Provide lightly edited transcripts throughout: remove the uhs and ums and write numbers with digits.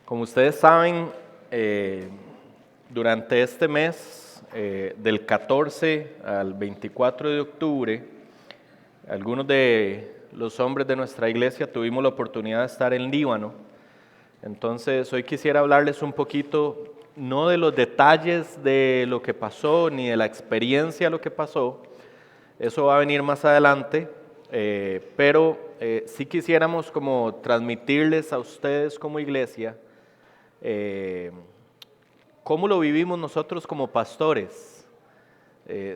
Como ustedes saben, durante este mes, del 14 al 24 de octubre, algunos de los hombres de nuestra iglesia tuvimos la oportunidad de estar en Líbano. Entonces, hoy quisiera hablarles un poquito, no de los detalles de lo que pasó, ni de la experiencia de lo que pasó, eso va a venir más adelante, pero sí quisiéramos como transmitirles a ustedes como iglesia, cómo lo vivimos nosotros como pastores,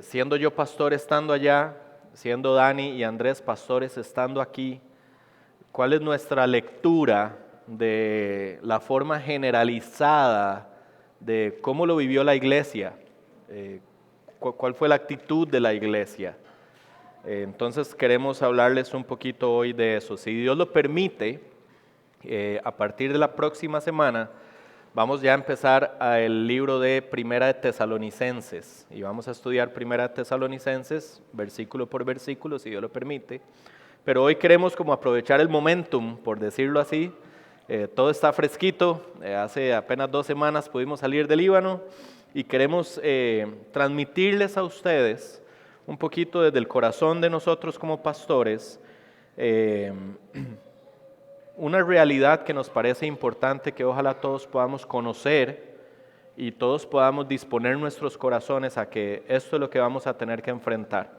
siendo yo pastor estando allá, siendo Dani y Andrés pastores estando aquí, cuál es nuestra lectura de la forma generalizada de cómo lo vivió la iglesia, cuál fue la actitud de la iglesia. Entonces queremos hablarles un poquito hoy de eso. Si Dios lo permite, a partir de la próxima semana vamos ya a empezar el libro de Primera de Tesalonicenses y vamos a estudiar Primera de Tesalonicenses versículo por versículo, si Dios lo permite. Pero hoy queremos como aprovechar el momentum, por decirlo así. Todo está fresquito, hace apenas 2 semanas pudimos salir del Líbano y queremos transmitirles a ustedes un poquito desde el corazón de nosotros como pastores, una realidad que nos parece importante que ojalá todos podamos conocer y todos podamos disponer nuestros corazones a que esto es lo que vamos a tener que enfrentar.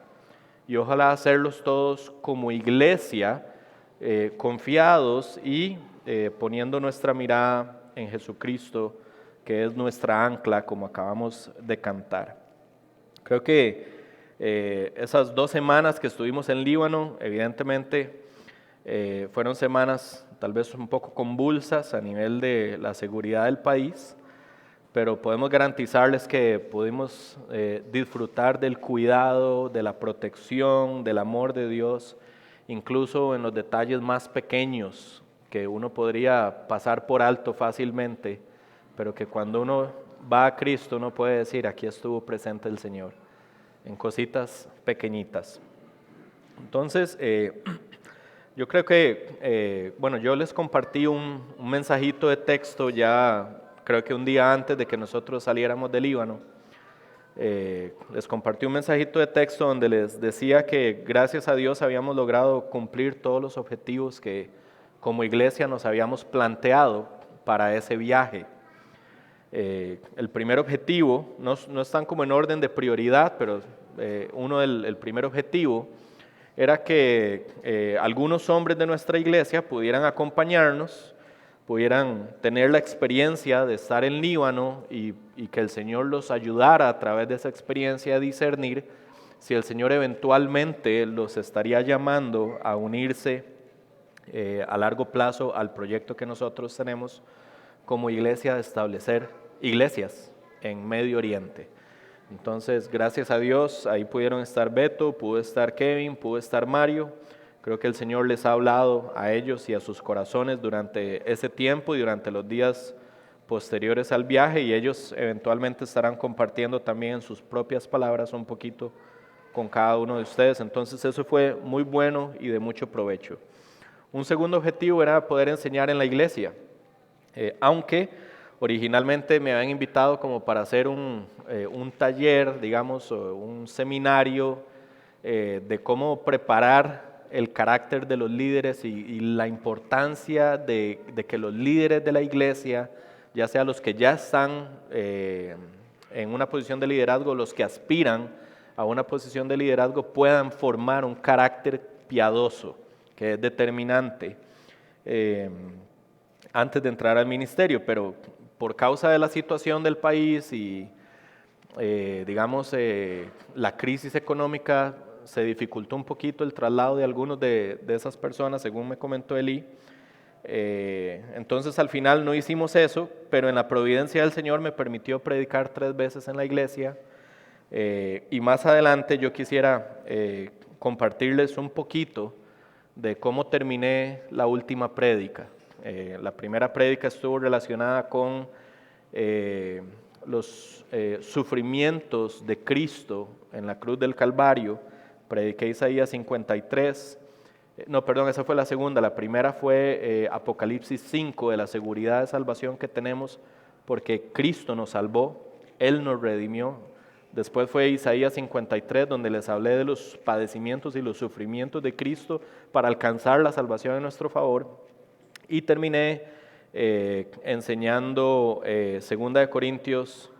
Y ojalá hacerlos todos como iglesia, confiados y poniendo nuestra mirada en Jesucristo, que es nuestra ancla, como acabamos de cantar. Creo que esas 2 semanas que estuvimos en Líbano, evidentemente, fueron semanas tal vez un poco convulsas a nivel de la seguridad del país, pero podemos garantizarles que pudimos disfrutar del cuidado, de la protección, del amor de Dios, incluso en los detalles más pequeños que uno podría pasar por alto fácilmente, pero que cuando uno va a Cristo uno puede decir, aquí estuvo presente el Señor, en cositas pequeñitas. Entonces, yo creo que, yo les compartí un mensajito de texto ya, creo que un día antes de que nosotros saliéramos del Líbano. Les compartí un mensajito de texto donde les decía que gracias a Dios habíamos logrado cumplir todos los objetivos que como iglesia nos habíamos planteado para ese viaje. El primer objetivo, no están como en orden de prioridad, pero el primer objetivo era que algunos hombres de nuestra iglesia pudieran acompañarnos, pudieran tener la experiencia de estar en Líbano y que el Señor los ayudara a través de esa experiencia a discernir si el Señor eventualmente los estaría llamando a unirse a largo plazo al proyecto que nosotros tenemos como iglesia de establecer iglesias en Medio Oriente. Entonces, gracias a Dios, ahí pudieron estar Beto, pudo estar Kevin, pudo estar Mario. Creo que el Señor les ha hablado a ellos y a sus corazones durante ese tiempo y durante los días posteriores al viaje, y ellos eventualmente estarán compartiendo también en sus propias palabras un poquito con cada uno de ustedes. Entonces, eso fue muy bueno y de mucho provecho. Un segundo objetivo era poder enseñar en la iglesia, aunque originalmente me habían invitado como para hacer un taller, digamos, o un seminario de cómo preparar el carácter de los líderes y la importancia de que los líderes de la iglesia, ya sea los que ya están en una posición de liderazgo, los que aspiran a una posición de liderazgo, puedan formar un carácter piadoso, que es determinante antes de entrar al ministerio, pero por causa de la situación del país y la crisis económica, se dificultó un poquito el traslado de algunos de esas personas, según me comentó Eli. Entonces al final no hicimos eso, pero en la providencia del Señor me permitió predicar 3 veces en la iglesia, y más adelante yo quisiera compartirles un poquito de cómo terminé la última prédica. La primera prédica estuvo relacionada con los sufrimientos de Cristo en la cruz del Calvario. Prediqué Isaías 53, No, perdón, esa fue la segunda. La primera fue Apocalipsis 5, de la seguridad de salvación que tenemos porque Cristo nos salvó, Él nos redimió. Después fue Isaías 53, donde les hablé de los padecimientos y los sufrimientos de Cristo para alcanzar la salvación en nuestro favor. Y terminé enseñando 2 Corintios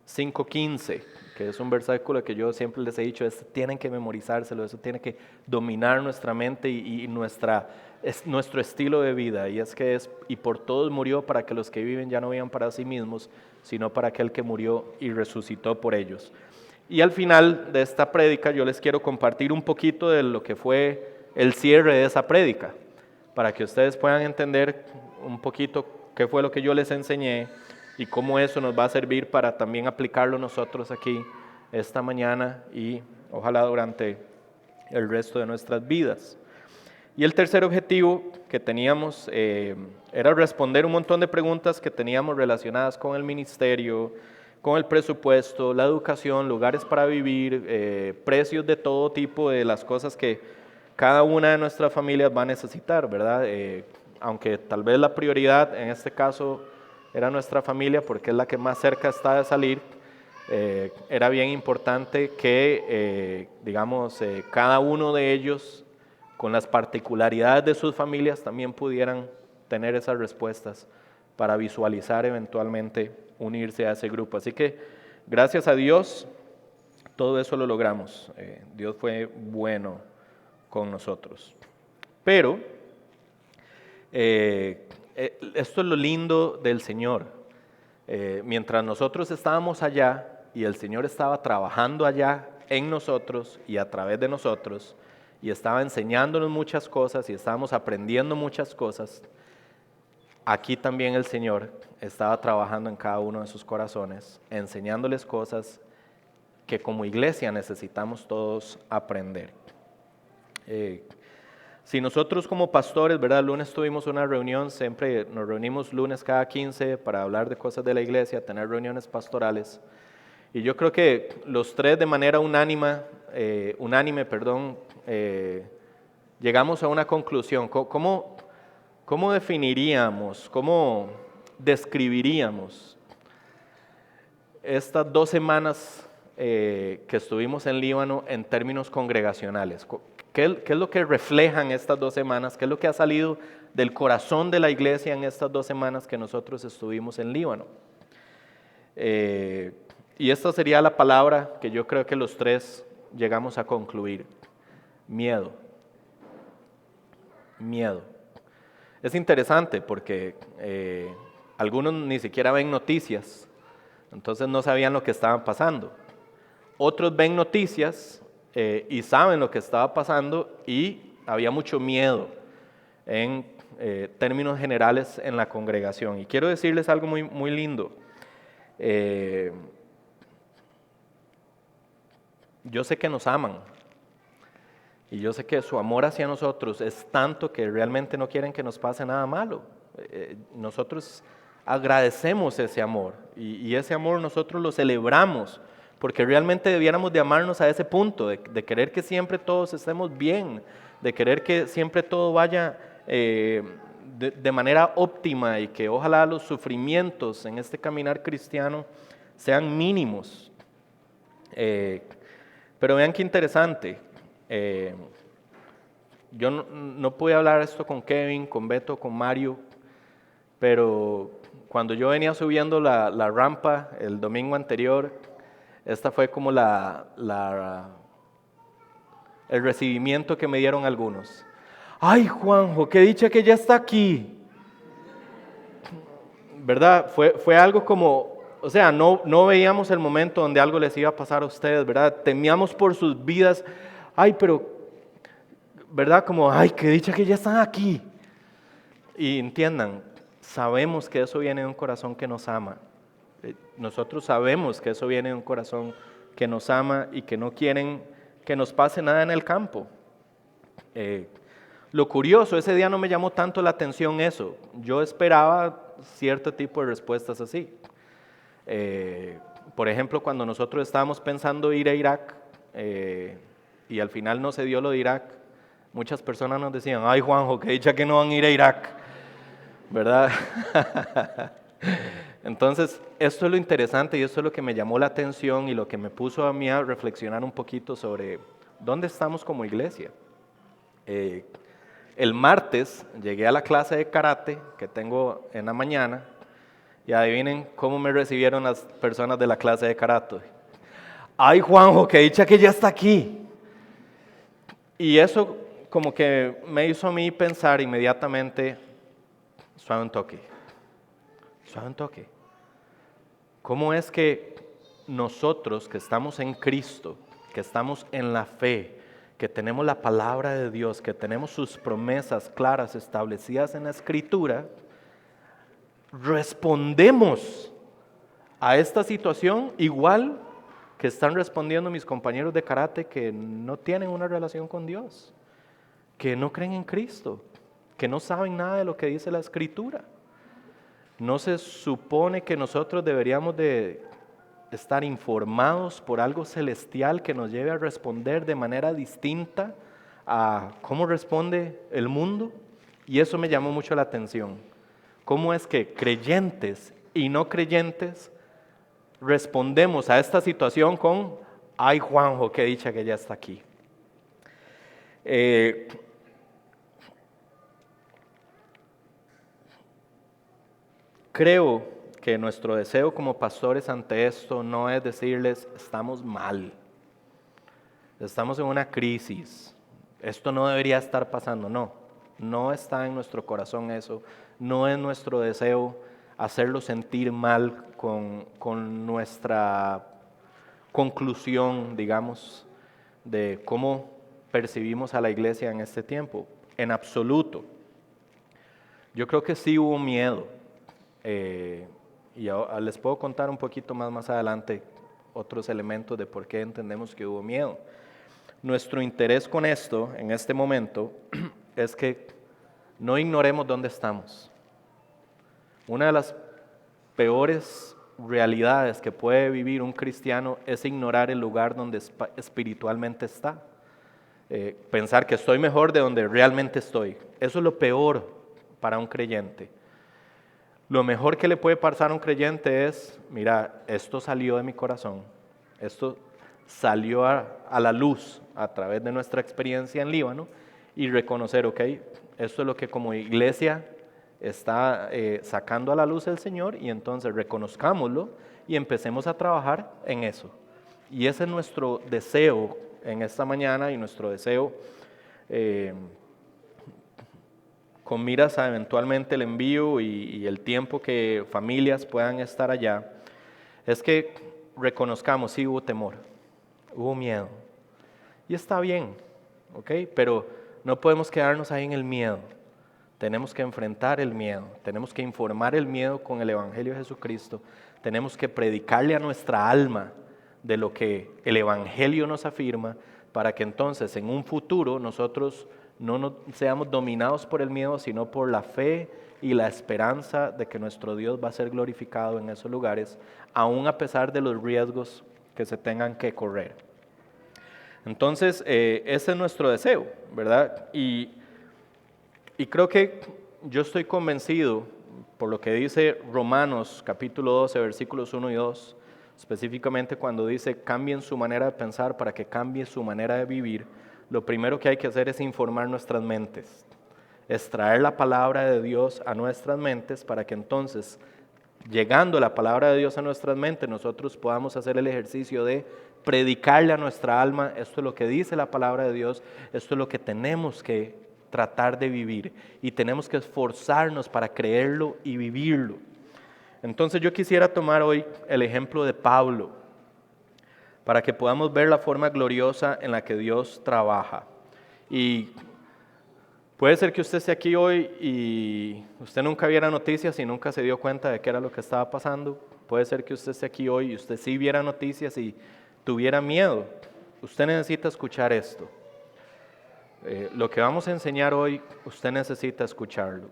5:15, que es un versículo que yo siempre les he dicho, tienen que memorizárselo, eso tiene que dominar nuestra mente y nuestro estilo de vida, y es que y por todos murió para que los que viven ya no vivan para sí mismos, sino para aquel que murió y resucitó por ellos. Y al final de esta prédica yo les quiero compartir un poquito de lo que fue el cierre de esa prédica, para que ustedes puedan entender un poquito qué fue lo que yo les enseñé y cómo eso nos va a servir para también aplicarlo nosotros aquí esta mañana y ojalá durante el resto de nuestras vidas. Y el tercer objetivo que teníamos era responder un montón de preguntas que teníamos relacionadas con el ministerio, con el presupuesto, la educación, lugares para vivir, precios de todo tipo de las cosas que cada una de nuestras familias va a necesitar, ¿verdad? Aunque tal vez la prioridad en este caso era nuestra familia porque es la que más cerca está de salir, era bien importante que, cada uno de ellos, con las particularidades de sus familias, también pudieran tener esas respuestas para visualizar eventualmente unirse a ese grupo. Así que, gracias a Dios, todo eso lo logramos. Dios fue bueno con nosotros. Pero, esto es lo lindo del Señor. Mientras nosotros estábamos allá y el Señor estaba trabajando allá en nosotros y a través de nosotros y estaba enseñándonos muchas cosas y estábamos aprendiendo muchas cosas, aquí también el Señor estaba trabajando en cada uno de sus corazones, enseñándoles cosas que como iglesia necesitamos todos aprender. Si nosotros como pastores, ¿verdad? El lunes tuvimos una reunión, siempre nos reunimos lunes cada 15 para hablar de cosas de la iglesia, tener reuniones pastorales. Y yo creo que los tres de manera unánime, llegamos a una conclusión. ¿Cómo definiríamos, cómo describiríamos estas 2 semanas que estuvimos en Líbano en términos congregacionales? ¿Qué es lo que reflejan estas 2 semanas? ¿Qué es lo que ha salido del corazón de la iglesia en estas 2 semanas que nosotros estuvimos en Líbano? Y esta sería la palabra que yo creo que los tres llegamos a concluir: miedo. Miedo. Es interesante porque algunos ni siquiera ven noticias, entonces no sabían lo que estaban pasando. Otros ven noticias y saben lo que estaba pasando y había mucho miedo en términos generales en la congregación. Y quiero decirles algo muy, muy lindo. Yo sé que nos aman y yo sé que su amor hacia nosotros es tanto que realmente no quieren que nos pase nada malo. Nosotros agradecemos ese amor y ese amor nosotros lo celebramos porque realmente debiéramos de amarnos a ese punto, de querer que siempre todos estemos bien, de querer que siempre todo vaya de manera óptima y que ojalá los sufrimientos en este caminar cristiano sean mínimos. Pero vean qué interesante, yo no pude hablar esto con Kevin, con Beto, con Mario, pero cuando yo venía subiendo la rampa el domingo anterior, esta fue como el recibimiento que me dieron algunos. ¡Ay, Juanjo, qué dicha que ya está aquí! ¿Verdad? Fue algo como, o sea, no veíamos el momento donde algo les iba a pasar a ustedes, ¿verdad? Temíamos por sus vidas. Ay, pero, ¿verdad? Como, ay, qué dicha que ya están aquí. Y entiendan, sabemos que eso viene de un corazón que nos ama. Nosotros sabemos que eso viene de un corazón que nos ama y que no quieren que nos pase nada en el campo. Lo curioso, ese día no me llamó tanto la atención eso. Yo esperaba cierto tipo de respuestas así. Por ejemplo, cuando nosotros estábamos pensando ir a Irak y al final no se dio lo de Irak, Muchas personas nos decían, ay Juanjo, que dicha que no van a ir a Irak, ¿verdad? Entonces, esto es lo interesante y esto es lo que me llamó la atención y lo que me puso a mí a reflexionar un poquito sobre dónde estamos como iglesia. El martes llegué a la clase de karate que tengo en la mañana y adivinen cómo me recibieron las personas de la clase de karate. Ay Juanjo, que dicha que ya está aquí. Y eso como que me hizo a mí pensar inmediatamente, suave un toque, suave un toque. ¿Cómo es que nosotros que estamos en Cristo, que estamos en la fe, que tenemos la palabra de Dios, que tenemos sus promesas claras establecidas en la Escritura, respondemos a esta situación igual que están respondiendo mis compañeros de karate que no tienen una relación con Dios, que no creen en Cristo, que no saben nada de lo que dice la Escritura? ¿No se supone que nosotros deberíamos de estar informados por algo celestial que nos lleve a responder de manera distinta a cómo responde el mundo? Y eso me llamó mucho la atención. ¿Cómo es que creyentes y no creyentes respondemos a esta situación con, ay Juanjo, qué dicha que ya está aquí? Creo que nuestro deseo como pastores ante esto no es decirles, estamos mal, estamos en una crisis, esto no debería estar pasando, no está en nuestro corazón eso, no es nuestro deseo hacerlo sentir mal con nuestra conclusión, digamos, de cómo percibimos a la iglesia en este tiempo, en absoluto. Yo creo que sí hubo miedo. Y les puedo contar un poquito más adelante otros elementos de por qué entendemos que hubo miedo. Nuestro interés con esto, en este momento, es que no ignoremos dónde estamos. Una de las peores realidades que puede vivir un cristiano es ignorar el lugar donde espiritualmente está. Pensar que estoy mejor de donde realmente estoy. Eso es lo peor para un creyente. Lo mejor que le puede pasar a un creyente es, mira, esto salió de mi corazón, esto salió a la luz a través de nuestra experiencia en Líbano y reconocer, ok, esto es lo que como iglesia está sacando a la luz el Señor y entonces reconozcámoslo y empecemos a trabajar en eso. Y ese es nuestro deseo en esta mañana y nuestro deseo con miras a eventualmente el envío y el tiempo que familias puedan estar allá, es que reconozcamos, sí hubo temor, hubo miedo, y está bien, ¿ok? Pero no podemos quedarnos ahí en el miedo, tenemos que enfrentar el miedo, tenemos que informar el miedo con el Evangelio de Jesucristo, tenemos que predicarle a nuestra alma de lo que el Evangelio nos afirma, para que entonces en un futuro nosotros no seamos dominados por el miedo, sino por la fe y la esperanza de que nuestro Dios va a ser glorificado en esos lugares, aún a pesar de los riesgos que se tengan que correr. Entonces, ese es nuestro deseo, ¿verdad? Y creo que yo estoy convencido, por lo que dice Romanos capítulo 12, versículos 1 y 2, específicamente cuando dice, cambien su manera de pensar para que cambie su manera de vivir. Lo primero que hay que hacer es informar nuestras mentes, extraer la palabra de Dios a nuestras mentes para que entonces, llegando la palabra de Dios a nuestras mentes, nosotros podamos hacer el ejercicio de predicarle a nuestra alma, esto es lo que dice la palabra de Dios, esto es lo que tenemos que tratar de vivir y tenemos que esforzarnos para creerlo y vivirlo. Entonces yo quisiera tomar hoy el ejemplo de Pablo, para que podamos ver la forma gloriosa en la que Dios trabaja. Y puede ser que usted esté aquí hoy y usted nunca viera noticias y nunca se dio cuenta de qué era lo que estaba pasando. Puede ser que usted esté aquí hoy y usted sí viera noticias y tuviera miedo. Usted necesita escuchar esto. Lo que vamos a enseñar hoy, usted necesita escucharlo.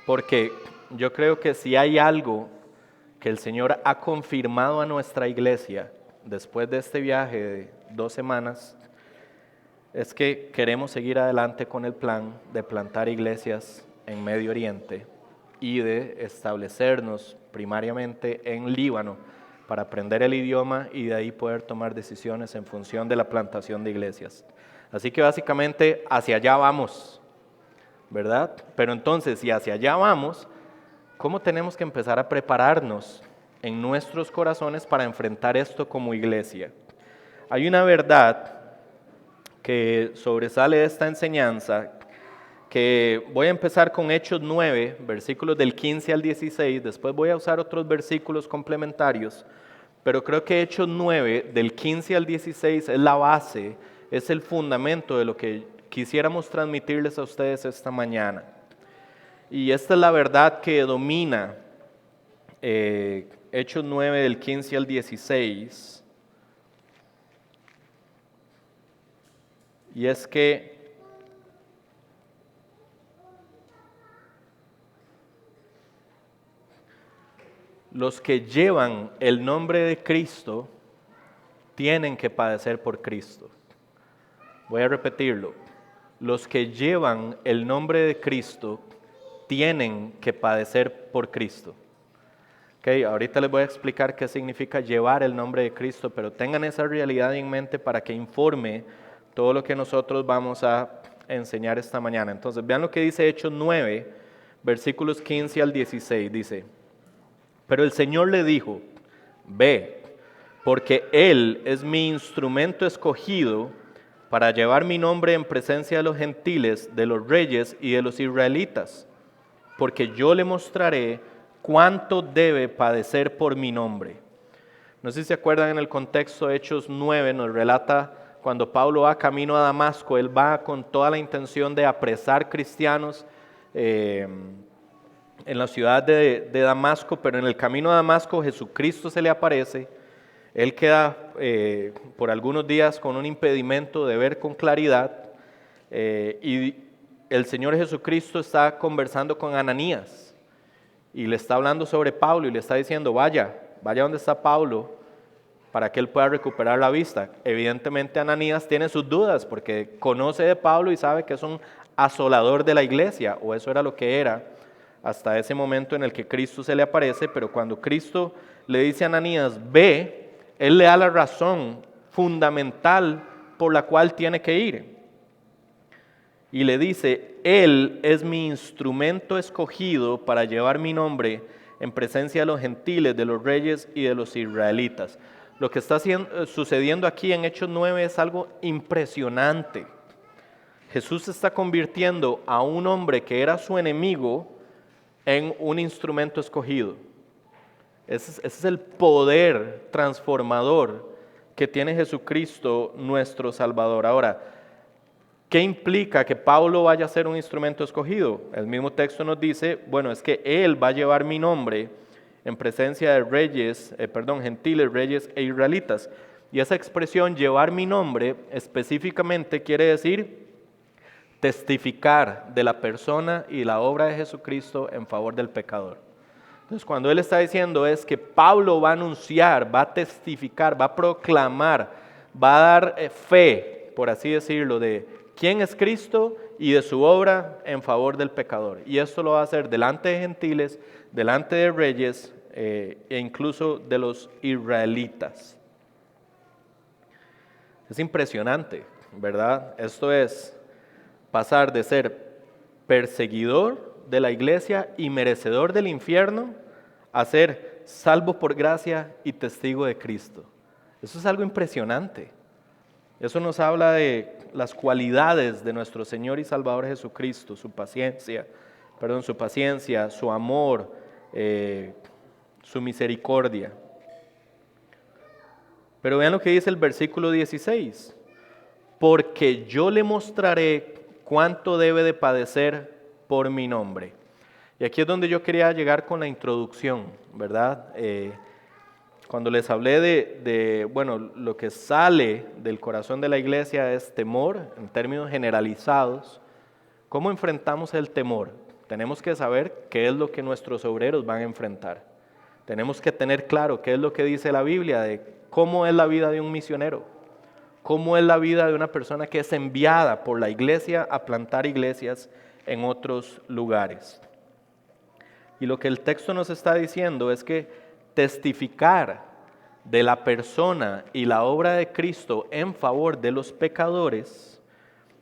Porque yo creo que si hay algo que el Señor ha confirmado a nuestra iglesia después de este viaje de 2 semanas, es que queremos seguir adelante con el plan de plantar iglesias en Medio Oriente y de establecernos primariamente en Líbano para aprender el idioma y de ahí poder tomar decisiones en función de la plantación de iglesias. Así que básicamente hacia allá vamos, ¿verdad? Pero entonces, si hacia allá vamos, ¿cómo tenemos que empezar a prepararnos en nuestros corazones para enfrentar esto como iglesia? Hay una verdad que sobresale de esta enseñanza, que voy a empezar con Hechos 9, versículos del 15 al 16, después voy a usar otros versículos complementarios, pero creo que Hechos 9, del 15 al 16, es la base, es el fundamento de lo que quisiéramos transmitirles a ustedes esta mañana. Y esta es la verdad que domina Hechos 9, del 15 al 16. Y es que los que llevan el nombre de Cristo tienen que padecer por Cristo. Voy a repetirlo. Los que llevan el nombre de Cristo tienen que padecer por Cristo. Okay, ahorita les voy a explicar qué significa llevar el nombre de Cristo, pero tengan esa realidad en mente para que informe todo lo que nosotros vamos a enseñar esta mañana. Entonces, vean lo que dice Hechos 9, versículos 15 al 16. Dice: pero el Señor le dijo, ve, porque Él es mi instrumento escogido para llevar mi nombre en presencia de los gentiles, de los reyes y de los israelitas, porque yo le mostraré cuánto debe padecer por mi nombre. No sé si se acuerdan, en el contexto de Hechos 9 nos relata cuando Pablo va camino a Damasco, él va con toda la intención de apresar cristianos en la ciudad de Damasco, pero en el camino a Damasco Jesucristo se le aparece, él queda por algunos días con un impedimento de ver con claridad y el Señor Jesucristo está conversando con Ananías y le está hablando sobre Pablo y le está diciendo, vaya donde está Pablo para que él pueda recuperar la vista. Evidentemente Ananías tiene sus dudas porque conoce de Pablo y sabe que es un asolador de la iglesia, o eso era lo que era hasta ese momento en el que Cristo se le aparece, pero cuando Cristo le dice a Ananías, ve, él le da la razón fundamental por la cual tiene que ir. Y le dice, Él es mi instrumento escogido para llevar mi nombre en presencia de los gentiles, de los reyes y de los israelitas. Lo que está sucediendo aquí en Hechos 9 es algo impresionante. Jesús se está convirtiendo a un hombre que era su enemigo en un instrumento escogido. Ese es el poder transformador que tiene Jesucristo, nuestro Salvador. Ahora, ¿qué implica que Pablo vaya a ser un instrumento escogido? El mismo texto nos dice, bueno, es que él va a llevar mi nombre en presencia de reyes, gentiles, reyes e israelitas. Y esa expresión, llevar mi nombre, específicamente quiere decir testificar de la persona y la obra de Jesucristo en favor del pecador. Entonces, cuando él está diciendo es que Pablo va a anunciar, va a testificar, va a proclamar, va a dar fe, por así decirlo, de quién es Cristo y de su obra en favor del pecador. Y esto lo va a hacer delante de gentiles, delante de reyes e incluso de los israelitas. Es impresionante, ¿verdad? Esto es pasar de ser perseguidor de la iglesia y merecedor del infierno a ser salvo por gracia y testigo de Cristo. Eso es algo impresionante. Eso nos habla de las cualidades de nuestro Señor y Salvador Jesucristo, su paciencia, su amor, su misericordia. Pero vean lo que dice el versículo 16. Porque yo le mostraré cuánto debe de padecer por mi nombre. Y aquí es donde yo quería llegar con la introducción, ¿verdad? Cuando les hablé de lo que sale del corazón de la iglesia es temor, en términos generalizados. ¿Cómo enfrentamos el temor? Tenemos que saber qué es lo que nuestros obreros van a enfrentar. Tenemos que tener claro qué es lo que dice la Biblia de cómo es la vida de un misionero. cómo es la vida de una persona que es enviada por la iglesia a plantar iglesias en otros lugares. Y lo que el texto nos está diciendo es que testificar de la persona y la obra de Cristo en favor de los pecadores,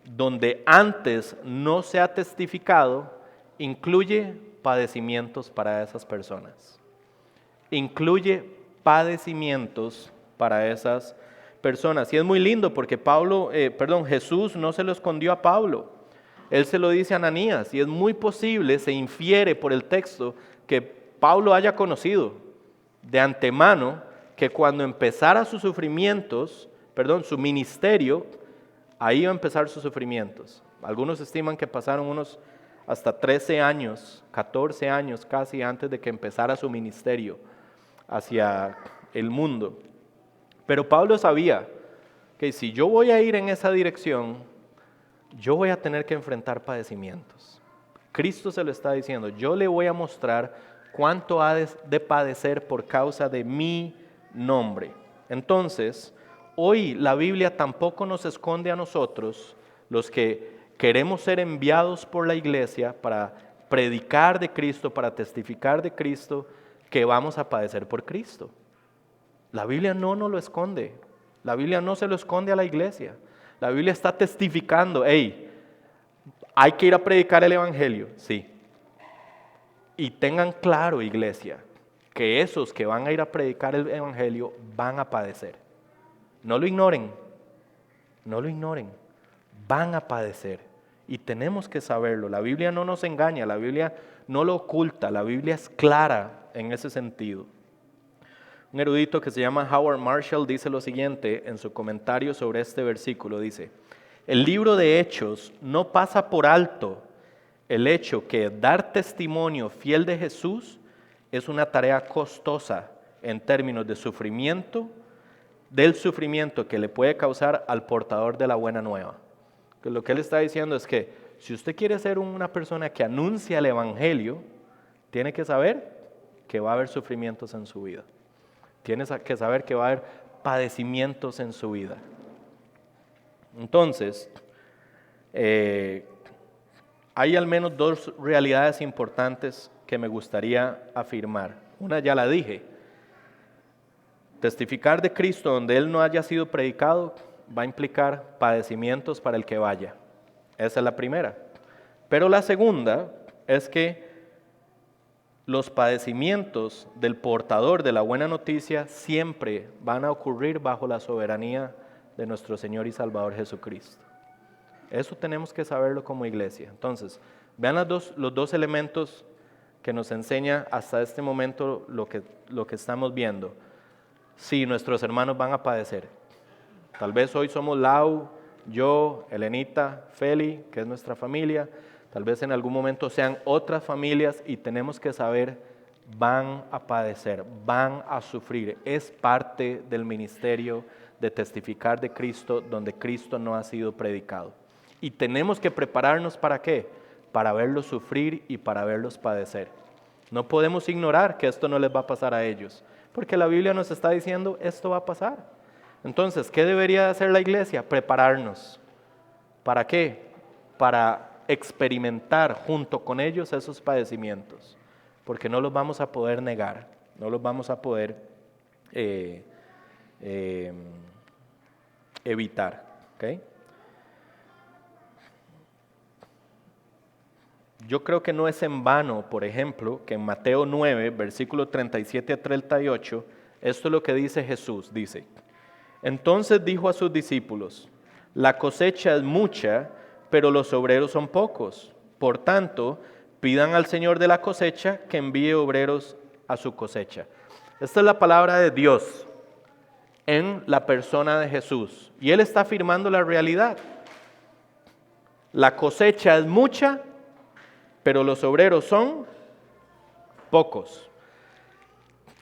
donde antes no se ha testificado, incluye padecimientos para esas personas. Incluye padecimientos para esas personas. Y es muy lindo porque Jesús no se lo escondió a Pablo. Él se lo dice a Ananías y es muy posible, se infiere por el texto, que Pablo haya conocido de antemano que cuando empezara sus sufrimientos, su ministerio, ahí iba a empezar sus sufrimientos. Algunos estiman que pasaron unos hasta 13 años, 14 años casi antes de que empezara su ministerio hacia el mundo. Pero Pablo sabía que si yo voy a ir en esa dirección, yo voy a tener que enfrentar padecimientos. Cristo se lo está diciendo, yo le voy a mostrar cuánto ha de padecer por causa de mi nombre. Entonces, hoy la Biblia tampoco nos esconde a nosotros, los que queremos ser enviados por la iglesia para predicar de Cristo, para testificar de Cristo, que vamos a padecer por Cristo. La Biblia no nos lo esconde, la Biblia no se lo esconde a la iglesia. La Biblia está testificando, hey, hay que ir a predicar el evangelio, sí. Y tengan claro, iglesia, que esos que van a ir a predicar el evangelio van a padecer. No lo ignoren, van a padecer. Y tenemos que saberlo. La Biblia no nos engaña, la Biblia no lo oculta, la Biblia es clara en ese sentido. Un erudito que se llama Howard Marshall dice lo siguiente en su comentario sobre este versículo, dice: el libro de Hechos no pasa por alto el hecho que dar testimonio fiel de Jesús es una tarea costosa en términos de sufrimiento, del sufrimiento que le puede causar al portador de la buena nueva. Que lo que él está diciendo es que si usted quiere ser una persona que anuncia el evangelio, tiene que saber que va a haber sufrimientos en su vida. Tienes que saber que va a haber padecimientos en su vida. Entonces, hay al menos dos realidades importantes que me gustaría afirmar. Una ya la dije. Testificar de Cristo donde Él no haya sido predicado va a implicar padecimientos para el que vaya. Esa es la primera. Pero la segunda es que los padecimientos del portador de la buena noticia siempre van a ocurrir bajo la soberanía de nuestro Señor y Salvador Jesucristo. Eso tenemos que saberlo como iglesia. Entonces, vean los dos elementos que nos enseña hasta este momento lo que estamos viendo. Sí, nuestros hermanos van a padecer. Tal vez hoy somos Lau, yo, Elenita, Feli, que es nuestra familia. Tal vez en algún momento sean otras familias y tenemos que saber, van a padecer, van a sufrir. Es parte del ministerio de testificar de Cristo donde Cristo no ha sido predicado. Y tenemos que prepararnos ¿para qué? Para verlos sufrir y para verlos padecer. No podemos ignorar que esto no les va a pasar a ellos, porque la Biblia nos está diciendo esto va a pasar. Entonces, ¿qué debería hacer la iglesia? Prepararnos. ¿Para qué? Para experimentar junto con ellos esos padecimientos, porque no los vamos a poder negar, no los vamos a poder evitar. ¿Okay? Yo creo que no es en vano, por ejemplo, que en Mateo 9, versículos 37 a 38, esto es lo que dice Jesús, dice: entonces dijo a sus discípulos, la cosecha es mucha, pero los obreros son pocos. Por tanto, pidan al Señor de la cosecha que envíe obreros a su cosecha. Esta es la palabra de Dios en la persona de Jesús. Y Él está afirmando la realidad. La cosecha es mucha, pero los obreros son pocos.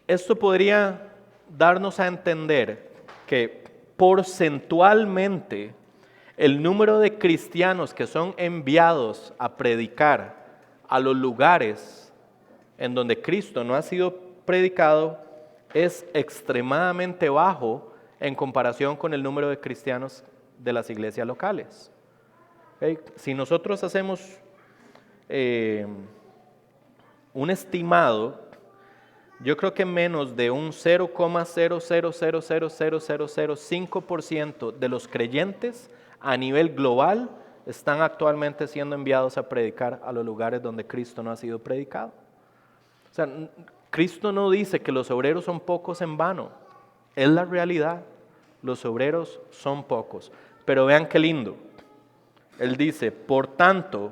Esto podría darnos a entender que porcentualmente el número de cristianos que son enviados a predicar a los lugares en donde Cristo no ha sido predicado es extremadamente bajo en comparación con el número de cristianos de las iglesias locales. ¿Okay? Si nosotros hacemos un estimado, yo creo que menos de un 0,0000005% de los creyentes a nivel global están actualmente siendo enviados a predicar a los lugares donde Cristo no ha sido predicado. O sea, Cristo no dice que los obreros son pocos en vano, es la realidad, los obreros son pocos. Pero vean qué lindo, Él dice, por tanto,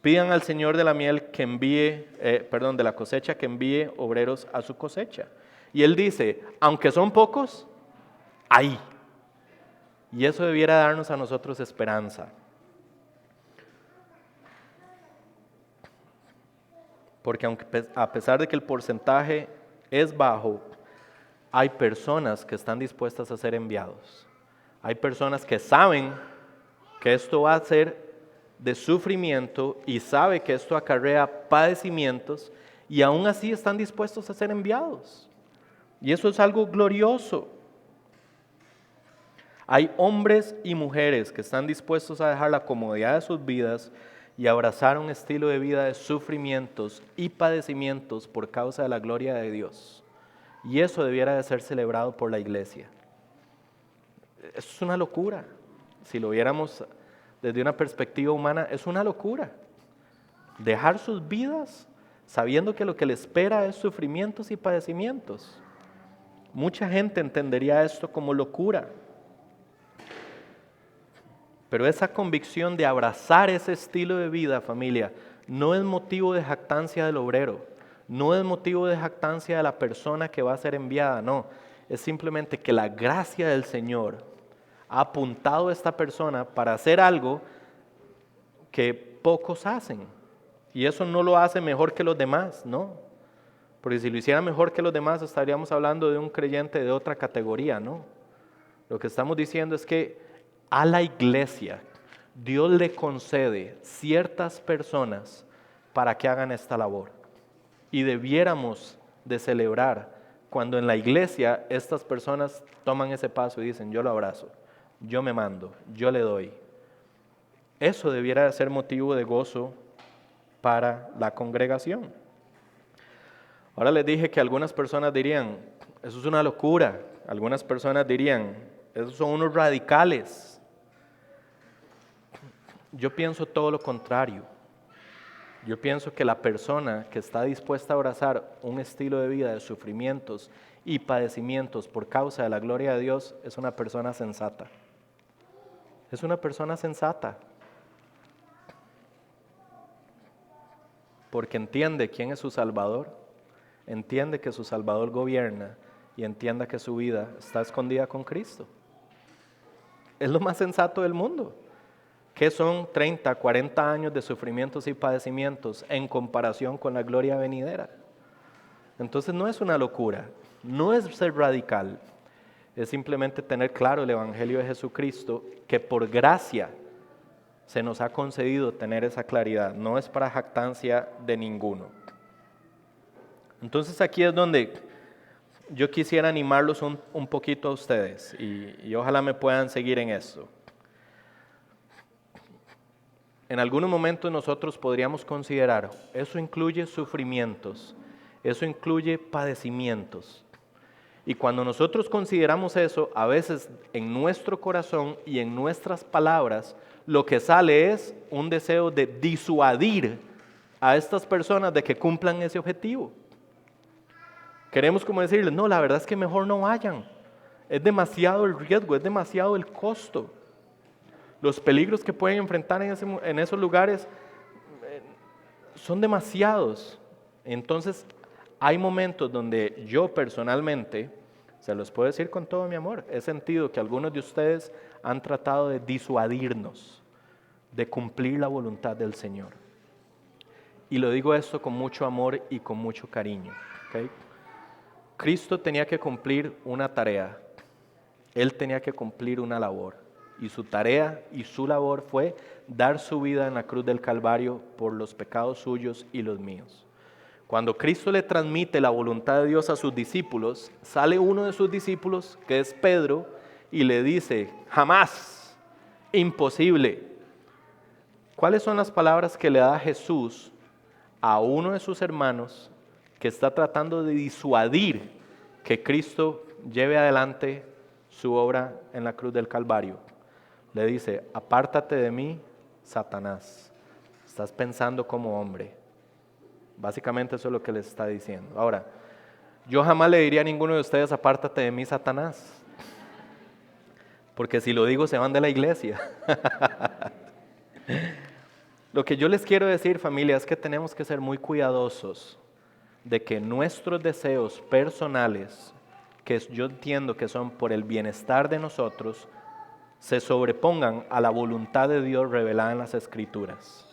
pidan al Señor de la miel que envíe, de la cosecha que envíe obreros a su cosecha. Y Él dice, aunque son pocos, hay. Y eso debiera darnos a nosotros esperanza. Porque a pesar de que el porcentaje es bajo, hay personas que están dispuestas a ser enviados. Hay personas que saben que esto va a ser de sufrimiento y sabe que esto acarrea padecimientos y aún así están dispuestos a ser enviados. Y eso es algo glorioso. Hay hombres y mujeres que están dispuestos a dejar la comodidad de sus vidas y abrazar un estilo de vida de sufrimientos y padecimientos por causa de la gloria de Dios. Y eso debiera de ser celebrado por la iglesia. Eso es una locura. Si lo viéramos desde una perspectiva humana, es una locura. Dejar sus vidas sabiendo que lo que le espera es sufrimientos y padecimientos. Mucha gente entendería esto como locura. Pero esa convicción de abrazar ese estilo de vida, familia, no es motivo de jactancia del obrero, no es motivo de jactancia de la persona que va a ser enviada, no. Es simplemente que la gracia del Señor ha apuntado a esta persona para hacer algo que pocos hacen. Y eso no lo hace mejor que los demás, no. Porque si lo hiciera mejor que los demás, estaríamos hablando de un creyente de otra categoría, no. Lo que estamos diciendo es que a la iglesia Dios le concede ciertas personas para que hagan esta labor. Y debiéramos de celebrar cuando en la iglesia estas personas toman ese paso y dicen, yo lo abrazo, yo me mando, yo le doy. Eso debiera de ser motivo de gozo para la congregación. Ahora les dije que algunas personas dirían, eso es una locura. Algunas personas dirían, esos son unos radicales. Yo pienso todo lo contrario. Yo pienso que la persona que está dispuesta a abrazar un estilo de vida de sufrimientos y padecimientos por causa de la gloria de Dios es una persona sensata. Es una persona sensata. Porque entiende quién es su Salvador, entiende que su Salvador gobierna y entiende que su vida está escondida con Cristo. Es lo más sensato del mundo. ¿Qué son 30, 40 años de sufrimientos y padecimientos en comparación con la gloria venidera? Entonces no es una locura, no es ser radical, es simplemente tener claro el Evangelio de Jesucristo, que por gracia se nos ha concedido tener esa claridad, no es para jactancia de ninguno. Entonces aquí es donde yo quisiera animarlos un poquito a ustedes y ojalá me puedan seguir en esto. En algunos momentos nosotros podríamos considerar, eso incluye sufrimientos, eso incluye padecimientos. Y cuando nosotros consideramos eso, a veces en nuestro corazón y en nuestras palabras, lo que sale es un deseo de disuadir a estas personas de que cumplan ese objetivo. Queremos como decirles, no, la verdad es que mejor no vayan. Es demasiado el riesgo, es demasiado el costo. Los peligros que pueden enfrentar en esos lugares son demasiados. Entonces, hay momentos donde yo personalmente, se los puedo decir con todo mi amor, he sentido que algunos de ustedes han tratado de disuadirnos de cumplir la voluntad del Señor. Y lo digo esto con mucho amor y con mucho cariño. ¿Okay? Cristo tenía que cumplir una tarea. Él tenía que cumplir una labor. Y su tarea y su labor fue dar su vida en la cruz del Calvario por los pecados suyos y los míos. Cuando Cristo le transmite la voluntad de Dios a sus discípulos, sale uno de sus discípulos, que es Pedro, y le dice, jamás, imposible. ¿Cuáles son las palabras que le da Jesús a uno de sus hermanos que está tratando de disuadir que Cristo lleve adelante su obra en la cruz del Calvario? Le dice, apártate de mí, Satanás, estás pensando como hombre. Básicamente eso es lo que les está diciendo. Ahora, yo jamás le diría a ninguno de ustedes, apártate de mí, Satanás, porque si lo digo se van de la iglesia. Lo que yo les quiero decir, familia, es que tenemos que ser muy cuidadosos de que nuestros deseos personales, que yo entiendo que son por el bienestar de nosotros, se sobrepongan a la voluntad de Dios revelada en las Escrituras.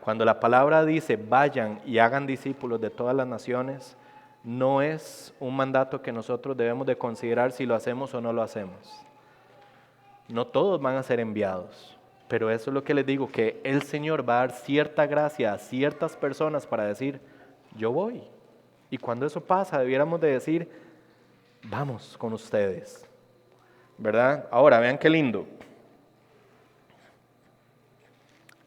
Cuando la palabra dice, vayan y hagan discípulos de todas las naciones, no es un mandato que nosotros debemos de considerar si lo hacemos o no lo hacemos. No todos van a ser enviados, pero eso es lo que les digo, que el Señor va a dar cierta gracia a ciertas personas para decir, yo voy. Y cuando eso pasa, debiéramos de decir, vamos con ustedes, ¿verdad? Ahora, vean qué lindo.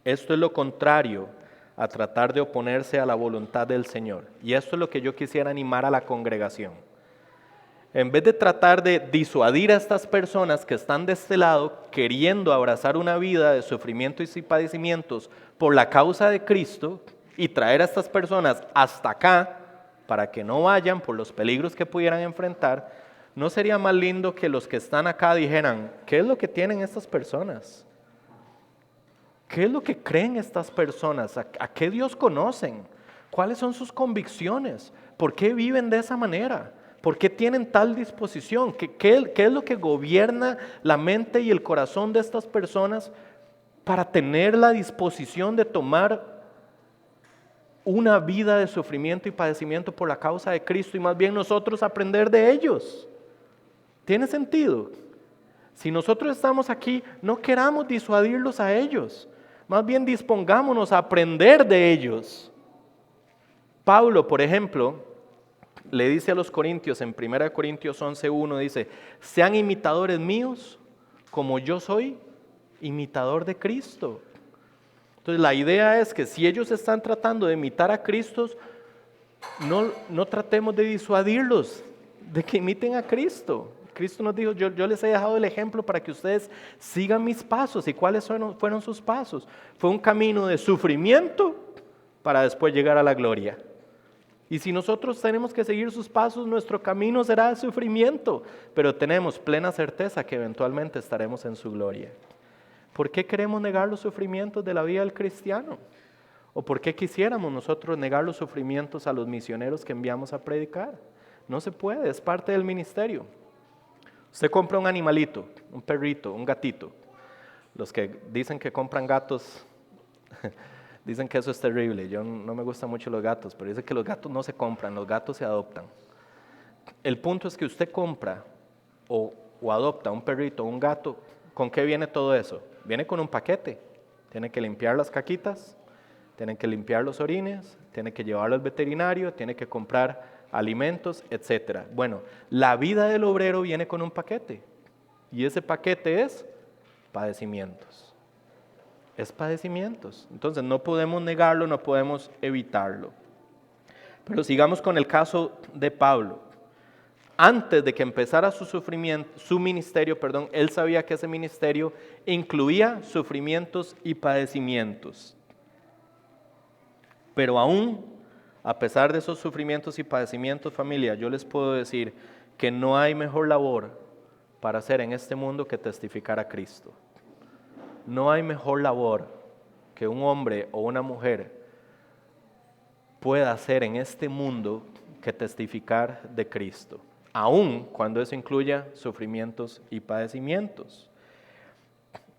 Esto es lo contrario a tratar de oponerse a la voluntad del Señor. Y esto es lo que yo quisiera animar a la congregación. En vez de tratar de disuadir a estas personas que están de este lado, queriendo abrazar una vida de sufrimientos y padecimientos por la causa de Cristo, y traer a estas personas hasta acá, para que no vayan por los peligros que pudieran enfrentar, ¿no sería más lindo que los que están acá dijeran, ¿qué es lo que tienen estas personas? ¿Qué es lo que creen estas personas? ¿A qué Dios conocen? ¿Cuáles son sus convicciones? ¿Por qué viven de esa manera? ¿Por qué tienen tal disposición? ¿Qué es lo que gobierna la mente y el corazón de estas personas para tener la disposición de tomar una vida de sufrimiento y padecimiento por la causa de Cristo y más bien nosotros aprender de ellos? ¿Tiene sentido? Si nosotros estamos aquí, no queramos disuadirlos a ellos. Más bien dispongámonos a aprender de ellos. Pablo, por ejemplo, le dice a los corintios en 1 Corintios 11:1, dice, sean imitadores míos como yo soy imitador de Cristo. Entonces la idea es que si ellos están tratando de imitar a Cristo, no tratemos de disuadirlos de que imiten a Cristo. Cristo nos dijo, yo les he dejado el ejemplo para que ustedes sigan mis pasos. ¿Y cuáles fueron sus pasos? Fue un camino de sufrimiento para después llegar a la gloria. Y si nosotros tenemos que seguir sus pasos, nuestro camino será de sufrimiento, pero tenemos plena certeza que eventualmente estaremos en su gloria. ¿Por qué queremos negar los sufrimientos de la vida del cristiano? ¿O por qué quisiéramos nosotros negar los sufrimientos a los misioneros que enviamos a predicar? No se puede, es parte del ministerio. Usted compra un animalito, un perrito, un gatito. Los que dicen que compran gatos, dicen que eso es terrible. Yo no me gustan mucho los gatos, pero dicen que los gatos no se compran, los gatos se adoptan. El punto es que usted compra o adopta un perrito o un gato, ¿con qué viene todo eso? Viene con un paquete. Tiene que limpiar las caquitas, tiene que limpiar los orines, tiene que llevarlo al veterinario, tiene que comprar alimentos, etc. Bueno, la vida del obrero viene con un paquete y ese paquete es padecimientos. Es padecimientos. Entonces no podemos negarlo, no podemos evitarlo. Pero sigamos con el caso de Pablo. Antes de que empezara su ministerio, él sabía que ese ministerio incluía sufrimientos y padecimientos. Pero aún a pesar de esos sufrimientos y padecimientos, familia, yo les puedo decir que no hay mejor labor para hacer en este mundo que testificar a Cristo. No hay mejor labor que un hombre o una mujer pueda hacer en este mundo que testificar de Cristo, aun cuando eso incluya sufrimientos y padecimientos.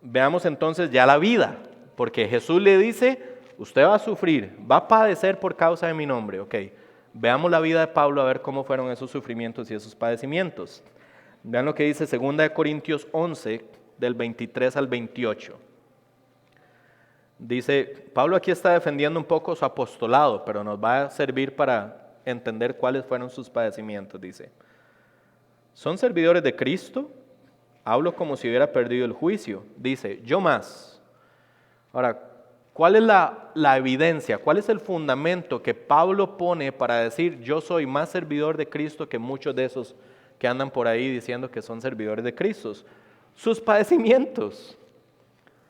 Veamos entonces ya la vida, porque Jesús le dice, usted va a sufrir, va a padecer por causa de mi nombre. Ok, veamos la vida de Pablo a ver cómo fueron esos sufrimientos y esos padecimientos. Vean lo que dice 2 Corintios 11, del 23 al 28. Dice, Pablo aquí está defendiendo un poco su apostolado, pero nos va a servir para entender cuáles fueron sus padecimientos. Dice, son servidores de Cristo, hablo como si hubiera perdido el juicio. Dice, yo más. Ahora, ¿cuál es la evidencia? ¿Cuál es el fundamento que Pablo pone para decir yo soy más servidor de Cristo que muchos de esos que andan por ahí diciendo que son servidores de Cristo? Sus padecimientos,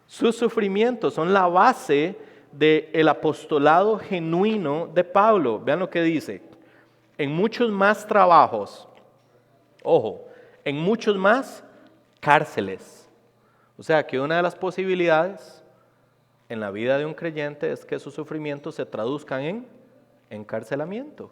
sus sufrimientos son la base del apostolado genuino de Pablo. Vean lo que dice. En muchos más trabajos, ojo, en muchos más cárceles. O sea que una de las posibilidades en la vida de un creyente es que sus sufrimientos se traduzcan en encarcelamiento.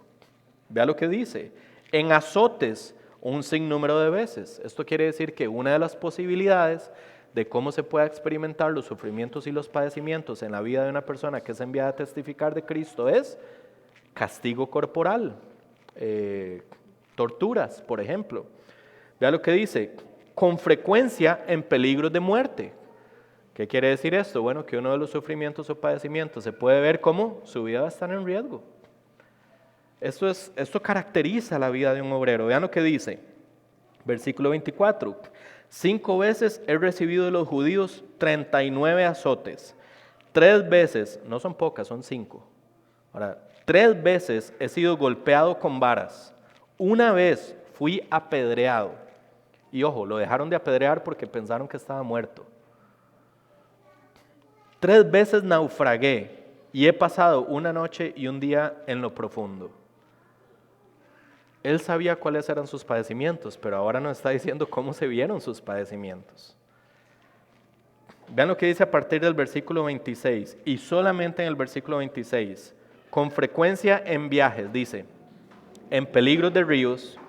Vea lo que dice, en azotes un sinnúmero de veces. Esto quiere decir que una de las posibilidades de cómo se pueda experimentar los sufrimientos y los padecimientos en la vida de una persona que es enviada a testificar de Cristo es castigo corporal, torturas, por ejemplo. Vea lo que dice, con frecuencia en peligros de muerte. ¿Qué quiere decir esto? Bueno, que uno de los sufrimientos o padecimientos se puede ver como su vida va a estar en riesgo. Esto caracteriza la vida de un obrero. Vean lo que dice, versículo 24. 5 veces he recibido de los judíos 39 azotes. 3 veces, no son pocas, son 5. Ahora, 3 veces he sido golpeado con varas. 1 vez fui apedreado. Y ojo, lo dejaron de apedrear porque pensaron que estaba muerto. 3 veces naufragué y he pasado una noche y un día en lo profundo. Él sabía cuáles eran sus padecimientos, pero ahora nos está diciendo cómo se vieron sus padecimientos. Vean lo que dice a partir del versículo 26, y solamente en el versículo 26, con frecuencia en viajes, dice, en peligros de ríos,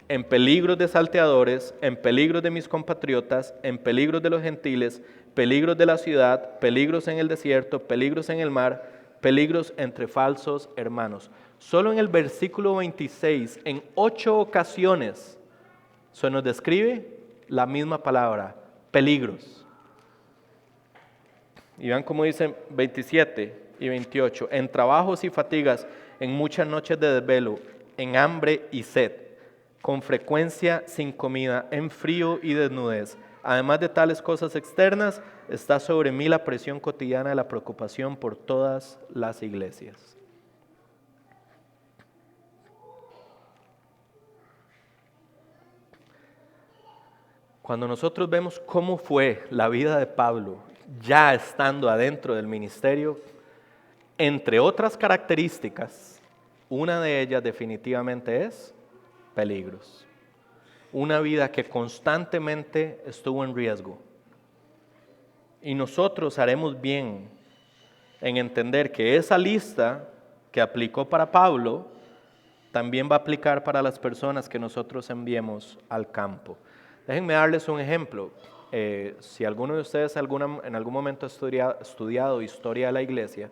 en peligros de salteadores, en peligros de mis compatriotas, en peligros de los gentiles, peligros de la ciudad, peligros en el desierto, peligros en el mar, peligros entre falsos hermanos. Solo en el versículo 26, en 8 ocasiones, se nos describe la misma palabra, peligros. Y vean cómo dicen 27 y 28, en trabajos y fatigas, en muchas noches de desvelo, en hambre y sed, con frecuencia sin comida, en frío y desnudez. Además de tales cosas externas, está sobre mí la presión cotidiana de la preocupación por todas las iglesias. Cuando nosotros vemos cómo fue la vida de Pablo, ya estando adentro del ministerio, entre otras características, una de ellas definitivamente es peligros. Una vida que constantemente estuvo en riesgo. Y nosotros haremos bien en entender que esa lista que aplicó para Pablo, también va a aplicar para las personas que nosotros enviemos al campo. Déjenme darles un ejemplo. Si alguno de ustedes en algún momento ha estudiado historia de la iglesia,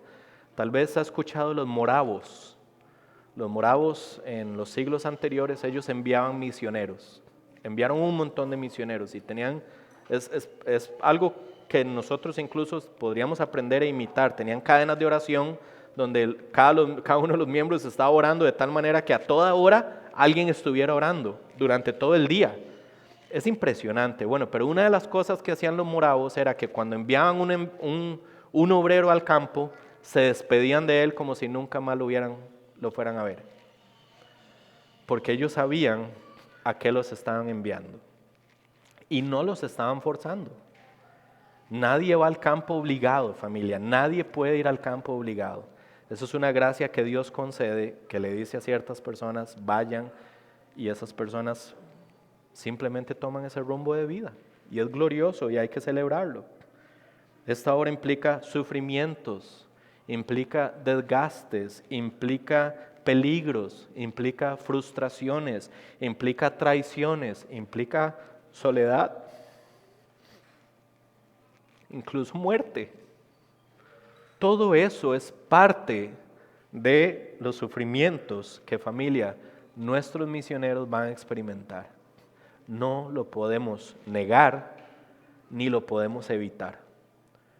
tal vez ha escuchado los moravos. Los moravos en los siglos anteriores, ellos enviaban misioneros. Enviaron un montón de misioneros y tenían, es algo que nosotros incluso podríamos aprender e imitar. Tenían cadenas de oración donde cada uno de los miembros estaba orando de tal manera que a toda hora alguien estuviera orando durante todo el día. Es impresionante. Bueno, pero una de las cosas que hacían los moravos era que cuando enviaban un obrero al campo, se despedían de él como si nunca más lo fueran a ver. Porque ellos sabían a qué los estaban enviando. Y no los estaban forzando. Nadie va al campo obligado, familia. Nadie puede ir al campo obligado. Eso es una gracia que Dios concede, que le dice a ciertas personas, vayan, y esas personas simplemente toman ese rumbo de vida. Y es glorioso y hay que celebrarlo. Esta obra implica sufrimientos, implica desgastes, implica peligros, implica frustraciones, implica traiciones, implica soledad, incluso muerte. Todo eso es parte de los sufrimientos que, familia, nuestros misioneros van a experimentar. No lo podemos negar ni lo podemos evitar.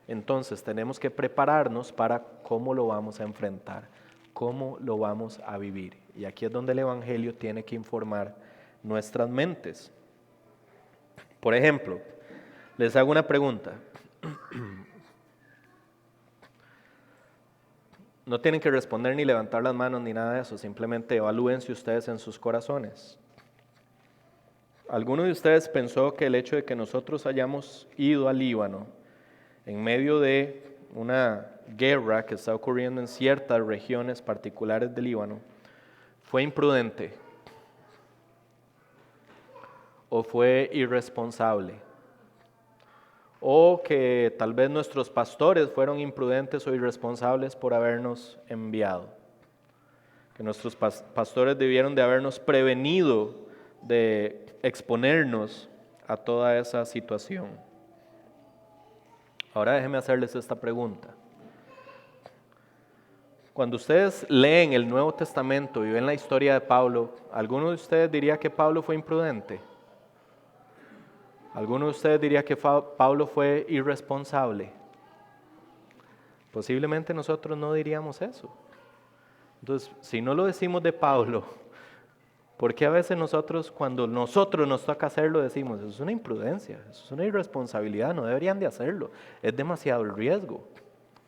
Entonces tenemos que prepararnos para cómo lo vamos a enfrentar, cómo lo vamos a vivir. Y aquí es donde el Evangelio tiene que informar nuestras mentes. Por ejemplo, les hago una pregunta. No tienen que responder ni levantar las manos ni nada de eso, simplemente evalúense ustedes en sus corazones. ¿Alguno de ustedes pensó que el hecho de que nosotros hayamos ido al Líbano en medio de una guerra que está ocurriendo en ciertas regiones particulares del Líbano fue imprudente o fue irresponsable? O que tal vez nuestros pastores fueron imprudentes o irresponsables por habernos enviado. Que nuestros pastores debieron de habernos prevenido de exponernos a toda esa situación. Ahora déjenme hacerles esta pregunta. Cuando ustedes leen el Nuevo Testamento y ven la historia de Pablo, ¿alguno de ustedes diría que Pablo fue imprudente? ¿Alguno de ustedes diría que Pablo fue irresponsable? Posiblemente nosotros no diríamos eso. Entonces, si no lo decimos de Pablo, ¿por qué a veces nosotros, cuando nosotros nos toca hacerlo, decimos, eso es una imprudencia, eso es una irresponsabilidad, no deberían de hacerlo, es demasiado el riesgo?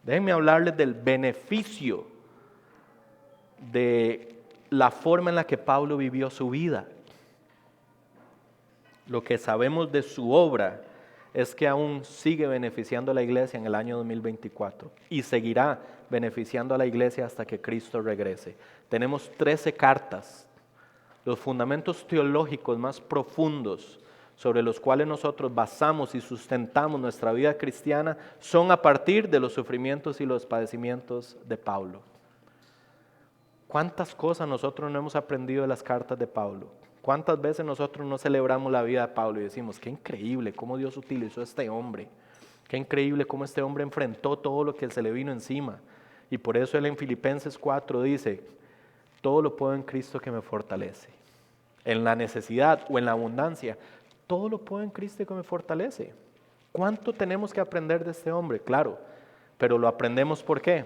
Déjenme hablarles del beneficio de la forma en la que Pablo vivió su vida. Lo que sabemos de su obra es que aún sigue beneficiando a la iglesia en el año 2024 y seguirá beneficiando a la iglesia hasta que Cristo regrese. Tenemos 13 cartas, los fundamentos teológicos más profundos sobre los cuales nosotros basamos y sustentamos nuestra vida cristiana son a partir de los sufrimientos y los padecimientos de Pablo. ¿Cuántas cosas nosotros no hemos aprendido de las cartas de Pablo? ¿Cuántas veces nosotros no celebramos la vida de Pablo y decimos, qué increíble cómo Dios utilizó a este hombre? Qué increíble cómo este hombre enfrentó todo lo que se le vino encima. Y por eso él en Filipenses 4 dice, todo lo puedo en Cristo que me fortalece. En la necesidad o en la abundancia, todo lo puedo en Cristo que me fortalece. ¿Cuánto tenemos que aprender de este hombre? Claro, pero lo aprendemos ¿por qué?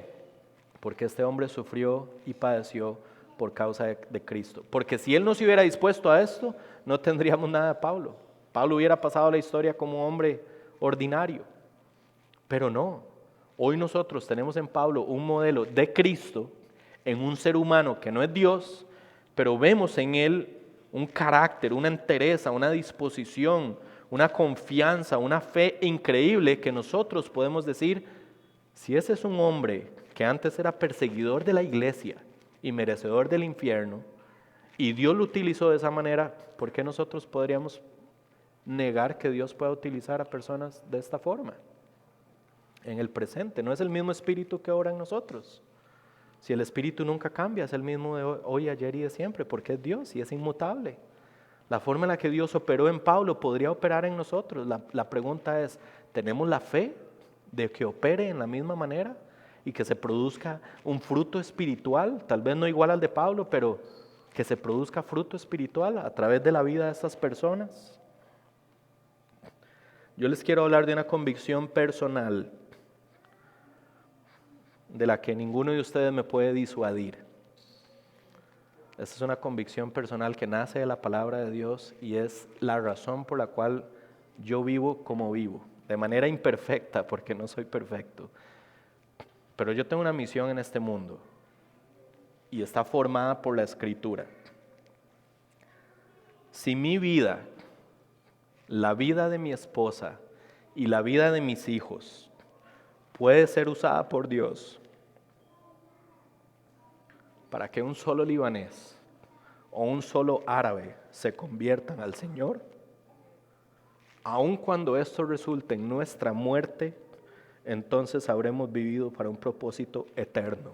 Porque este hombre sufrió y padeció por causa de Cristo. Porque si él no se hubiera dispuesto a esto, no tendríamos nada de Pablo. Pablo hubiera pasado la historia como hombre ordinario. Pero no, hoy nosotros tenemos en Pablo un modelo de Cristo en un ser humano que no es Dios, pero vemos en él un carácter, una entereza, una disposición, una confianza, una fe increíble que nosotros podemos decir, si ese es un hombre que antes era perseguidor de la iglesia y merecedor del infierno, y Dios lo utilizó de esa manera, ¿por qué nosotros podríamos negar que Dios pueda utilizar a personas de esta forma? En el presente, no es el mismo espíritu que obra en nosotros. Si el espíritu nunca cambia, es el mismo de hoy, ayer y de siempre, porque es Dios y es inmutable. La forma en la que Dios operó en Pablo podría operar en nosotros. La pregunta es, ¿tenemos la fe de que opere en la misma manera y que se produzca un fruto espiritual? Tal vez no igual al de Pablo, pero que se produzca fruto espiritual a través de la vida de estas personas. Yo les quiero hablar de una convicción personal de la que ninguno de ustedes me puede disuadir. Esta es una convicción personal que nace de la palabra de Dios y es la razón por la cual yo vivo como vivo, de manera imperfecta porque no soy perfecto. Pero yo tengo una misión en este mundo y está formada por la Escritura. Si mi vida, la vida de mi esposa y la vida de mis hijos puede ser usada por Dios para que un solo libanés o un solo árabe se conviertan al Señor, aun cuando esto resulte en nuestra muerte, entonces habremos vivido para un propósito eterno.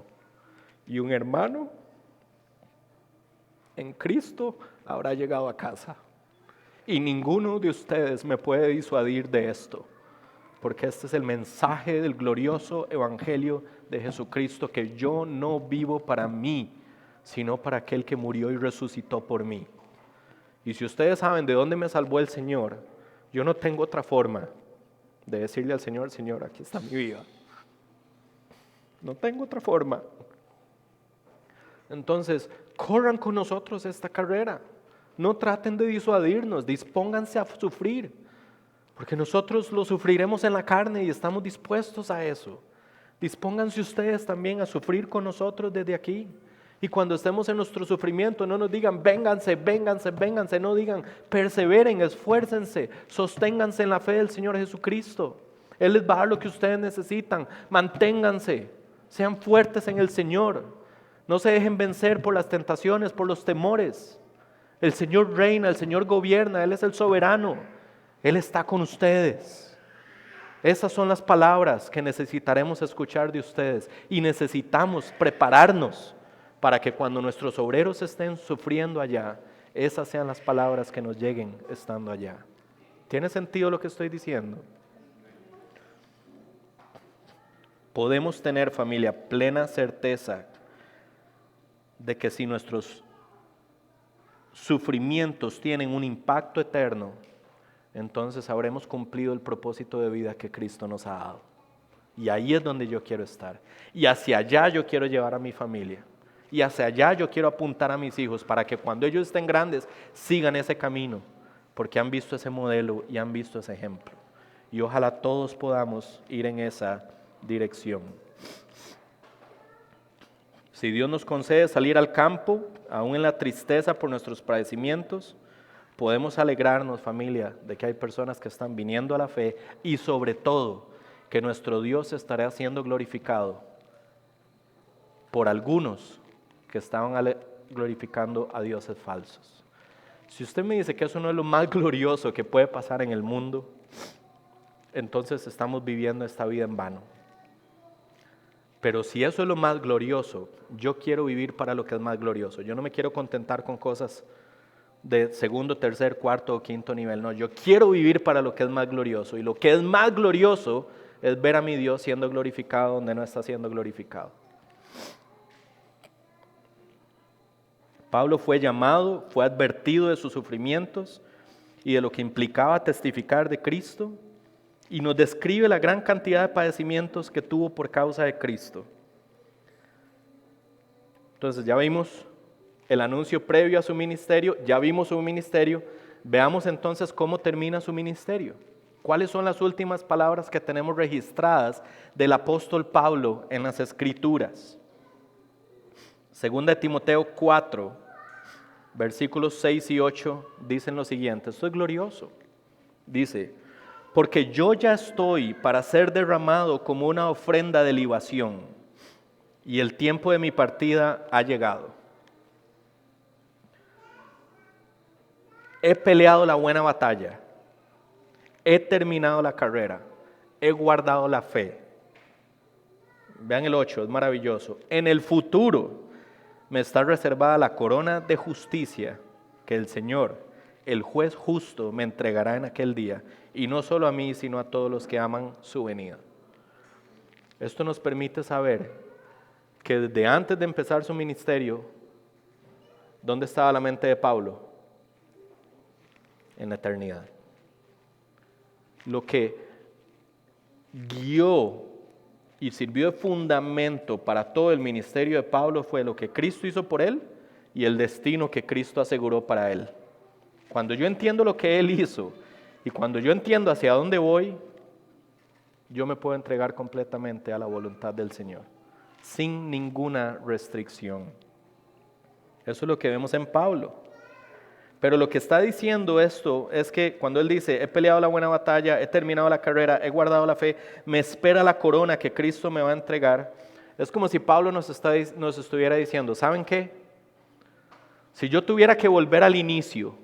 Y un hermano en Cristo habrá llegado a casa. Y ninguno de ustedes me puede disuadir de esto, porque este es el mensaje del glorioso evangelio de Jesucristo, que yo no vivo para mí, sino para aquel que murió y resucitó por mí. Y si ustedes saben de dónde me salvó el Señor, yo no tengo otra forma de decirle al Señor, Señor, aquí está mi vida. No tengo otra forma. Entonces, corran con nosotros esta carrera. No traten de disuadirnos, dispónganse a sufrir, porque nosotros lo sufriremos en la carne y estamos dispuestos a eso. Dispónganse ustedes también a sufrir con nosotros desde aquí. Y cuando estemos en nuestro sufrimiento, no nos digan, vénganse, vénganse, vénganse. No digan, perseveren, esfuércense, sosténganse en la fe del Señor Jesucristo. Él les va a dar lo que ustedes necesitan. Manténganse, sean fuertes en el Señor. No se dejen vencer por las tentaciones, por los temores. El Señor reina, el Señor gobierna, Él es el soberano. Él está con ustedes. Esas son las palabras que necesitaremos escuchar de ustedes. Y necesitamos prepararnos para que cuando nuestros obreros estén sufriendo allá, esas sean las palabras que nos lleguen estando allá. ¿Tiene sentido lo que estoy diciendo? Podemos tener, familia, plena certeza de que si nuestros sufrimientos tienen un impacto eterno, entonces habremos cumplido el propósito de vida que Cristo nos ha dado. Y ahí es donde yo quiero estar. Y hacia allá yo quiero llevar a mi familia. Y hacia allá yo quiero apuntar a mis hijos para que cuando ellos estén grandes sigan ese camino, porque han visto ese modelo y han visto ese ejemplo. Y ojalá todos podamos ir en esa dirección. Si Dios nos concede salir al campo, aún en la tristeza por nuestros padecimientos, podemos alegrarnos, familia, de que hay personas que están viniendo a la fe y sobre todo que nuestro Dios estará siendo glorificado por algunos que estaban glorificando a dioses falsos. Si usted me dice que eso no es lo más glorioso que puede pasar en el mundo, entonces estamos viviendo esta vida en vano. Pero si eso es lo más glorioso, yo quiero vivir para lo que es más glorioso. Yo no me quiero contentar con cosas de segundo, tercer, cuarto o quinto nivel. No, yo quiero vivir para lo que es más glorioso. Y lo que es más glorioso es ver a mi Dios siendo glorificado donde no está siendo glorificado. Pablo fue llamado, fue advertido de sus sufrimientos y de lo que implicaba testificar de Cristo, y nos describe la gran cantidad de padecimientos que tuvo por causa de Cristo. Entonces ya vimos el anuncio previo a su ministerio, ya vimos su ministerio. Veamos entonces cómo termina su ministerio. ¿Cuáles son las últimas palabras que tenemos registradas del apóstol Pablo en las Escrituras? Segunda de Timoteo 4, versículos 6 y 8 dicen lo siguiente. Esto es glorioso. Dice: porque yo ya estoy para ser derramado como una ofrenda de libación, y el tiempo de mi partida ha llegado. He peleado la buena batalla, he terminado la carrera, he guardado la fe. Vean el 8, es maravilloso. En el futuro me está reservada la corona de justicia que el Señor, el juez justo, me entregará en aquel día, y no solo a mí, sino a todos los que aman su venida. Esto nos permite saber que desde antes de empezar su ministerio, ¿dónde estaba la mente de Pablo? En la eternidad. Lo que guió y sirvió de fundamento para todo el ministerio de Pablo fue lo que Cristo hizo por él y el destino que Cristo aseguró para él. Cuando yo entiendo lo que Él hizo y cuando yo entiendo hacia dónde voy, yo me puedo entregar completamente a la voluntad del Señor, sin ninguna restricción. Eso es lo que vemos en Pablo. Pero lo que está diciendo esto es que cuando Él dice, he peleado la buena batalla, he terminado la carrera, he guardado la fe, me espera la corona que Cristo me va a entregar, es como si Pablo nos estuviera diciendo, ¿saben qué? Si yo tuviera que volver al inicio,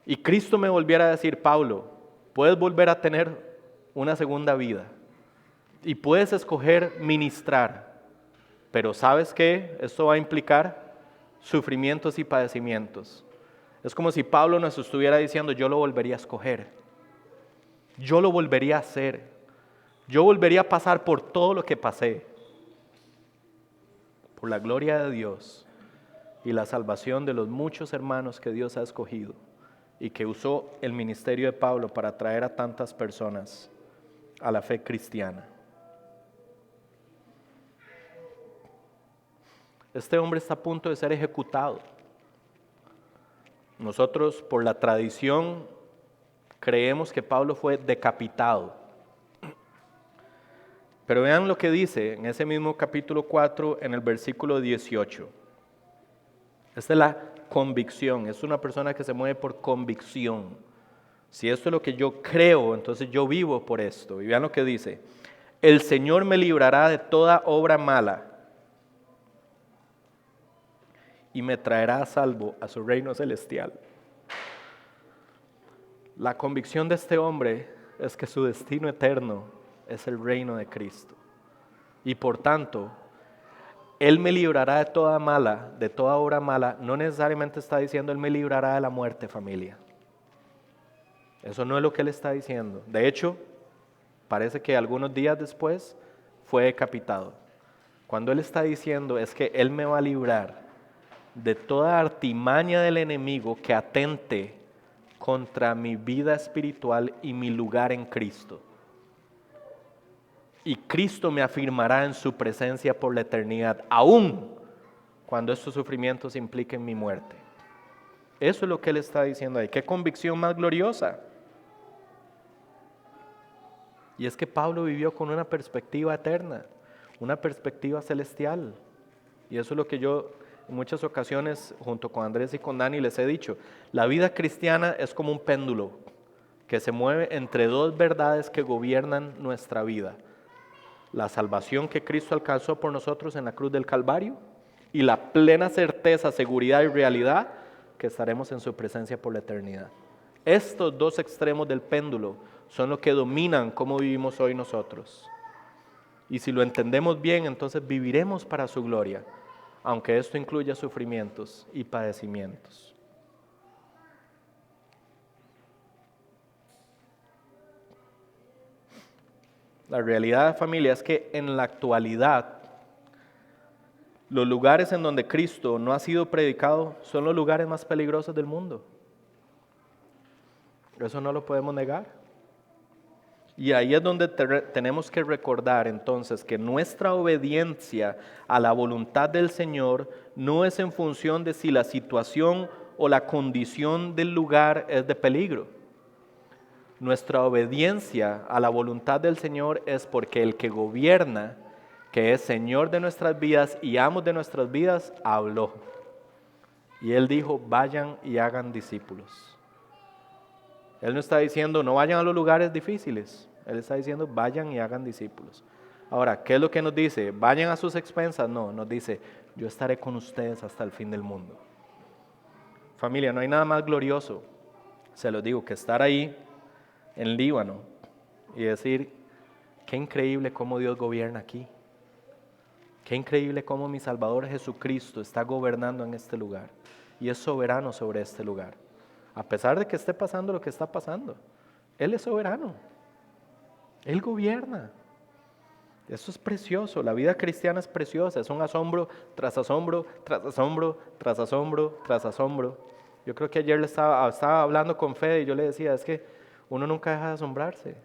y Cristo me volviera a decir, Pablo, puedes volver a tener una segunda vida y puedes escoger ministrar, pero ¿sabes qué? Esto va a implicar sufrimientos y padecimientos. Es como si Pablo nos estuviera diciendo, yo lo volvería a escoger, yo lo volvería a hacer, yo volvería a pasar por todo lo que pasé, por la gloria de Dios y la salvación de los muchos hermanos que Dios ha escogido. y que usó el ministerio de Pablo para traer a tantas personas a la fe cristiana. Este hombre está a punto de ser ejecutado. Nosotros, por la tradición, creemos que Pablo fue decapitado. Pero vean lo que dice en ese mismo capítulo 4, en el versículo 18. Esta es la convicción, es una persona que se mueve por convicción. Si esto es lo que yo creo, entonces yo vivo por esto. Y vean lo que dice: el Señor me librará de toda obra mala y me traerá a salvo a su reino celestial. La convicción de este hombre es que su destino eterno es el reino de Cristo. Y por tanto, Él me librará de toda mala, de toda obra mala. No necesariamente está diciendo Él me librará de la muerte, familia. Eso no es lo que Él está diciendo. De hecho, parece que algunos días después fue decapitado. Cuando Él está diciendo es que Él me va a librar de toda artimaña del enemigo que atente contra mi vida espiritual y mi lugar en Cristo. Y Cristo me afirmará en su presencia por la eternidad, aun cuando estos sufrimientos impliquen mi muerte. Eso es lo que Él está diciendo ahí. ¡Qué convicción más gloriosa! Y es que Pablo vivió con una perspectiva eterna, una perspectiva celestial. Y eso es lo que yo en muchas ocasiones, junto con Andrés y con Dani, les he dicho. La vida cristiana es como un péndulo que se mueve entre dos verdades que gobiernan nuestra vida: la salvación que Cristo alcanzó por nosotros en la cruz del Calvario y la plena certeza, seguridad y realidad que estaremos en su presencia por la eternidad. Estos dos extremos del péndulo son lo que dominan cómo vivimos hoy nosotros. Y si lo entendemos bien, entonces viviremos para su gloria, aunque esto incluya sufrimientos y padecimientos. La realidad, familia, es que en la actualidad los lugares en donde Cristo no ha sido predicado son los lugares más peligrosos del mundo. Eso no lo podemos negar. Y ahí es donde tenemos que recordar entonces que nuestra obediencia a la voluntad del Señor no es en función de si la situación o la condición del lugar es de peligro. Nuestra obediencia a la voluntad del Señor es porque el que gobierna, que es Señor de nuestras vidas y amo de nuestras vidas, habló. Y Él dijo: vayan y hagan discípulos. Él no está diciendo no vayan a los lugares difíciles. Él está diciendo vayan y hagan discípulos. Ahora, ¿qué es lo que nos dice? ¿Vayan a sus expensas? No, nos dice: yo estaré con ustedes hasta el fin del mundo. Familia, no hay nada más glorioso, se los digo, que estar ahí en Líbano y decir: qué increíble cómo Dios gobierna aquí. Qué increíble cómo mi Salvador Jesucristo está gobernando en este lugar y es soberano sobre este lugar. A pesar de que esté pasando lo que está pasando, Él es soberano. Él gobierna. Eso es precioso. La vida cristiana es preciosa. Es un asombro tras asombro, tras asombro, tras asombro, tras asombro. Yo creo que ayer le estaba hablando con Fede y yo le decía: es que uno nunca deja de asombrarse.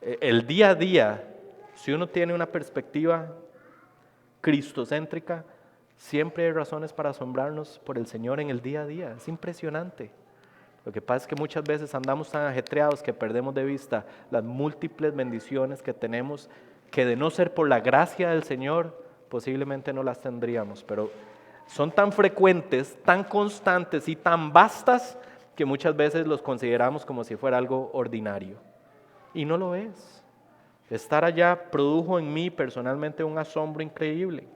El día a día, si uno tiene una perspectiva cristocéntrica, siempre hay razones para asombrarnos por el Señor en el día a día. Es impresionante. Lo que pasa es que muchas veces andamos tan ajetreados que perdemos de vista las múltiples bendiciones que tenemos, que de no ser por la gracia del Señor, posiblemente no las tendríamos. Pero son tan frecuentes, tan constantes y tan vastas que muchas veces los consideramos como si fuera algo ordinario. Y no lo es. Estar allá produjo en mí personalmente un asombro increíble.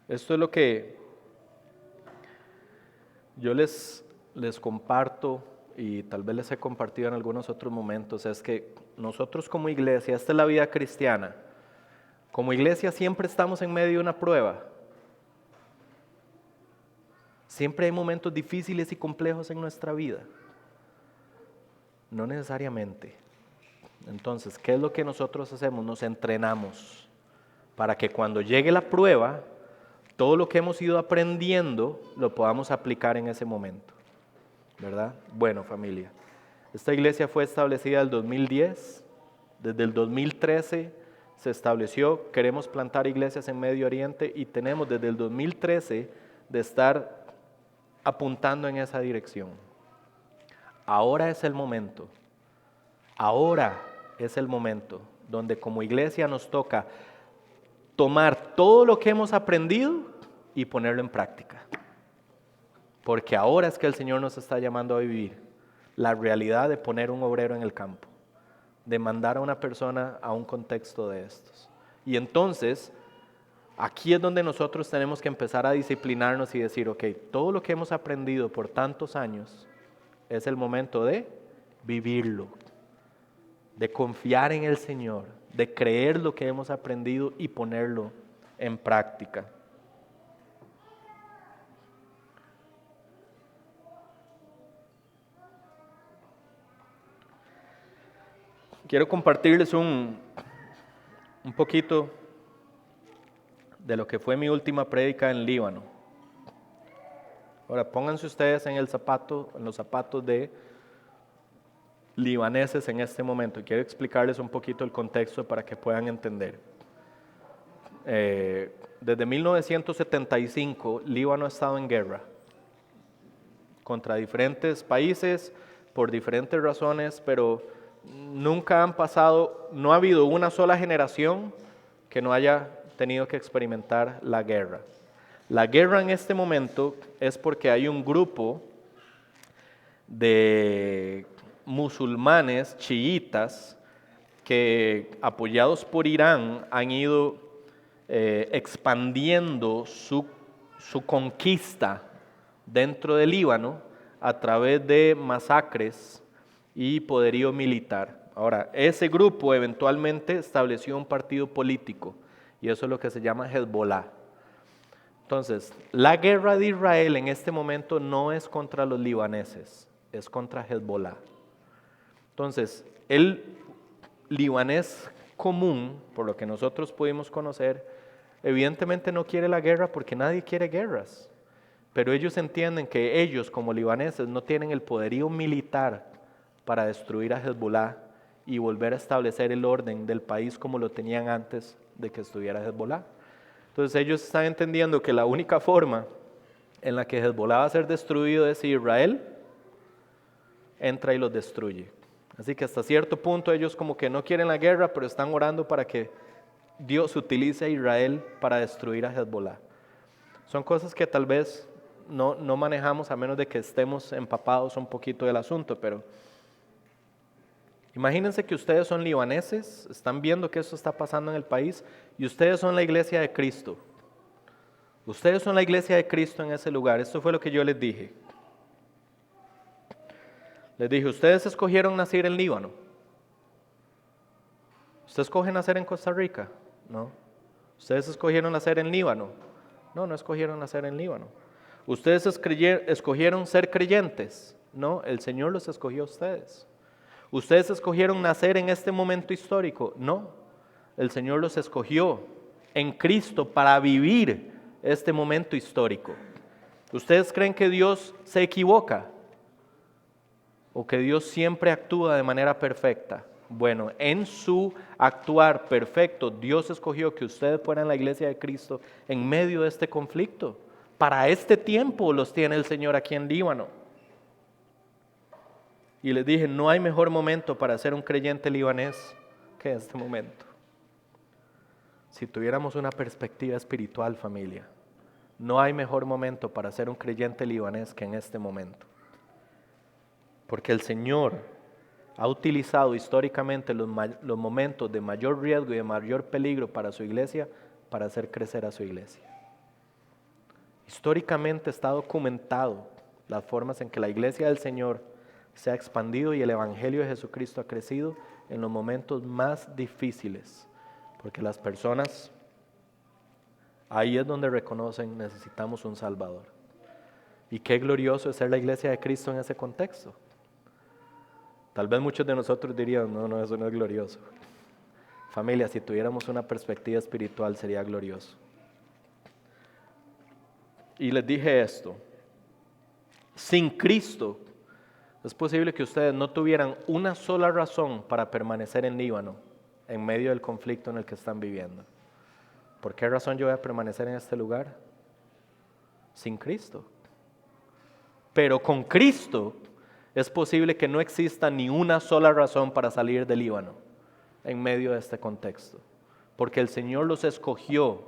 Esto es lo que yo les comparto y tal vez les he compartido en algunos otros momentos, es que nosotros como iglesia, esta es la vida cristiana, como iglesia siempre estamos en medio de una prueba. Siempre hay momentos difíciles y complejos en nuestra vida. No necesariamente. Entonces, ¿qué es lo que nosotros hacemos? Nos entrenamos para que cuando llegue la prueba, todo lo que hemos ido aprendiendo lo podamos aplicar en ese momento, ¿verdad? Bueno, familia, esta iglesia fue establecida en el 2010, desde el 2013 se estableció, queremos plantar iglesias en Medio Oriente y tenemos desde el 2013 de estar apuntando en esa dirección. Ahora es el momento donde como iglesia nos toca tomar todo lo que hemos aprendido y ponerlo en práctica. Porque ahora es que el Señor nos está llamando a vivir la realidad de poner un obrero en el campo, de mandar a una persona a un contexto de estos. Y entonces, aquí es donde nosotros tenemos que empezar a disciplinarnos y decir, ok, todo lo que hemos aprendido por tantos años, es el momento de vivirlo, de confiar en el Señor, de creer lo que hemos aprendido y ponerlo en práctica. Quiero compartirles un poquito de lo que fue mi última prédica en Líbano. Ahora, pónganse ustedes en los zapatos de libaneses en este momento. Quiero explicarles un poquito el contexto para que puedan entender. Desde 1975, Líbano ha estado en guerra contra diferentes países por diferentes razones, pero nunca no ha habido una sola generación que no haya tenido que experimentar la guerra. La guerra en este momento es porque hay un grupo de musulmanes chiitas que, apoyados por Irán, han ido expandiendo su conquista dentro del Líbano a través de masacres y poderío militar. Ahora, ese grupo eventualmente estableció un partido político y eso es lo que se llama Hezbollah. Entonces, la guerra de Israel en este momento no es contra los libaneses, es contra Hezbollah. Entonces, el libanés común, por lo que nosotros pudimos conocer, evidentemente no quiere la guerra porque nadie quiere guerras. Pero ellos entienden que ellos como libaneses no tienen el poderío militar para destruir a Hezbollah y volver a establecer el orden del país como lo tenían antes de que estuviera Hezbollah. Entonces ellos están entendiendo que la única forma en la que Hezbollah va a ser destruido es si Israel entra y los destruye. Así que hasta cierto punto ellos como que no quieren la guerra, pero están orando para que Dios utilice a Israel para destruir a Hezbollah. Son cosas que tal vez no manejamos a menos de que estemos empapados un poquito del asunto, pero imagínense que ustedes son libaneses, están viendo que eso está pasando en el país y ustedes son la iglesia de Cristo. Ustedes son la iglesia de Cristo en ese lugar. Esto fue lo que yo les dije. Les dije, ustedes escogieron nacer en Líbano. ¿Ustedes escogen nacer en Costa Rica? No. ¿Ustedes escogieron nacer en Líbano? No escogieron nacer en Líbano. ¿Ustedes escogieron ser creyentes? No, el Señor los escogió a ustedes. ¿Ustedes escogieron nacer en este momento histórico? No, el Señor los escogió en Cristo para vivir este momento histórico. ¿Ustedes creen que Dios se equivoca? ¿O que Dios siempre actúa de manera perfecta? Bueno, en su actuar perfecto, Dios escogió que ustedes fueran la iglesia de Cristo en medio de este conflicto. Para este tiempo los tiene el Señor aquí en Líbano. Y les dije, no hay mejor momento para ser un creyente libanés que este momento. Si tuviéramos una perspectiva espiritual, familia, no hay mejor momento para ser un creyente libanés que en este momento. Porque el Señor ha utilizado históricamente los momentos de mayor riesgo y de mayor peligro para su iglesia, para hacer crecer a su iglesia. Históricamente está documentado las formas en que la iglesia del Señor se ha expandido y el Evangelio de Jesucristo ha crecido en los momentos más difíciles, porque las personas, ahí es donde reconocen, necesitamos un Salvador. Y qué glorioso es ser la iglesia de Cristo en ese contexto. Tal vez muchos de nosotros dirían, no, eso no es glorioso. Familia, si tuviéramos una perspectiva espiritual sería glorioso. Y les dije esto, sin Cristo es posible que ustedes no tuvieran una sola razón para permanecer en Líbano en medio del conflicto en el que están viviendo. ¿Por qué razón yo voy a permanecer en este lugar? Sin Cristo. Pero con Cristo es posible que no exista ni una sola razón para salir del Líbano en medio de este contexto. Porque el Señor los escogió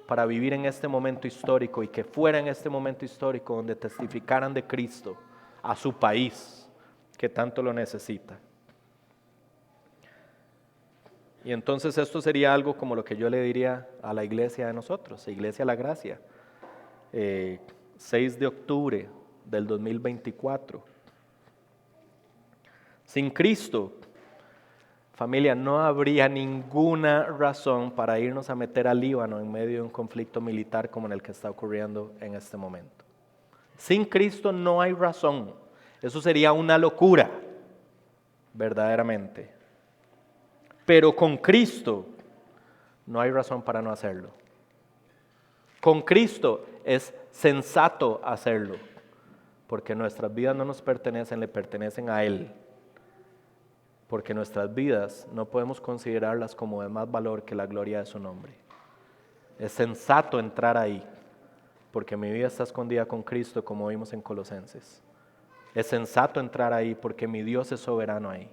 para vivir en este momento histórico y que fuera en este momento histórico donde testificaran de Cristo a su país que tanto lo necesita. Y entonces esto sería algo como lo que yo le diría a la iglesia de nosotros, Iglesia La Gracia, 6 de octubre del 2024. Sin Cristo, familia, no habría ninguna razón para irnos a meter al Líbano en medio de un conflicto militar como en el que está ocurriendo en este momento. Sin Cristo no hay razón. Eso sería una locura, verdaderamente. Pero con Cristo no hay razón para no hacerlo. Con Cristo es sensato hacerlo, porque nuestras vidas no nos pertenecen, le pertenecen a Él. Porque nuestras vidas no podemos considerarlas como de más valor que la gloria de su nombre. Es sensato entrar ahí, porque mi vida está escondida con Cristo, como vimos en Colosenses. Es sensato entrar ahí porque mi Dios es soberano ahí.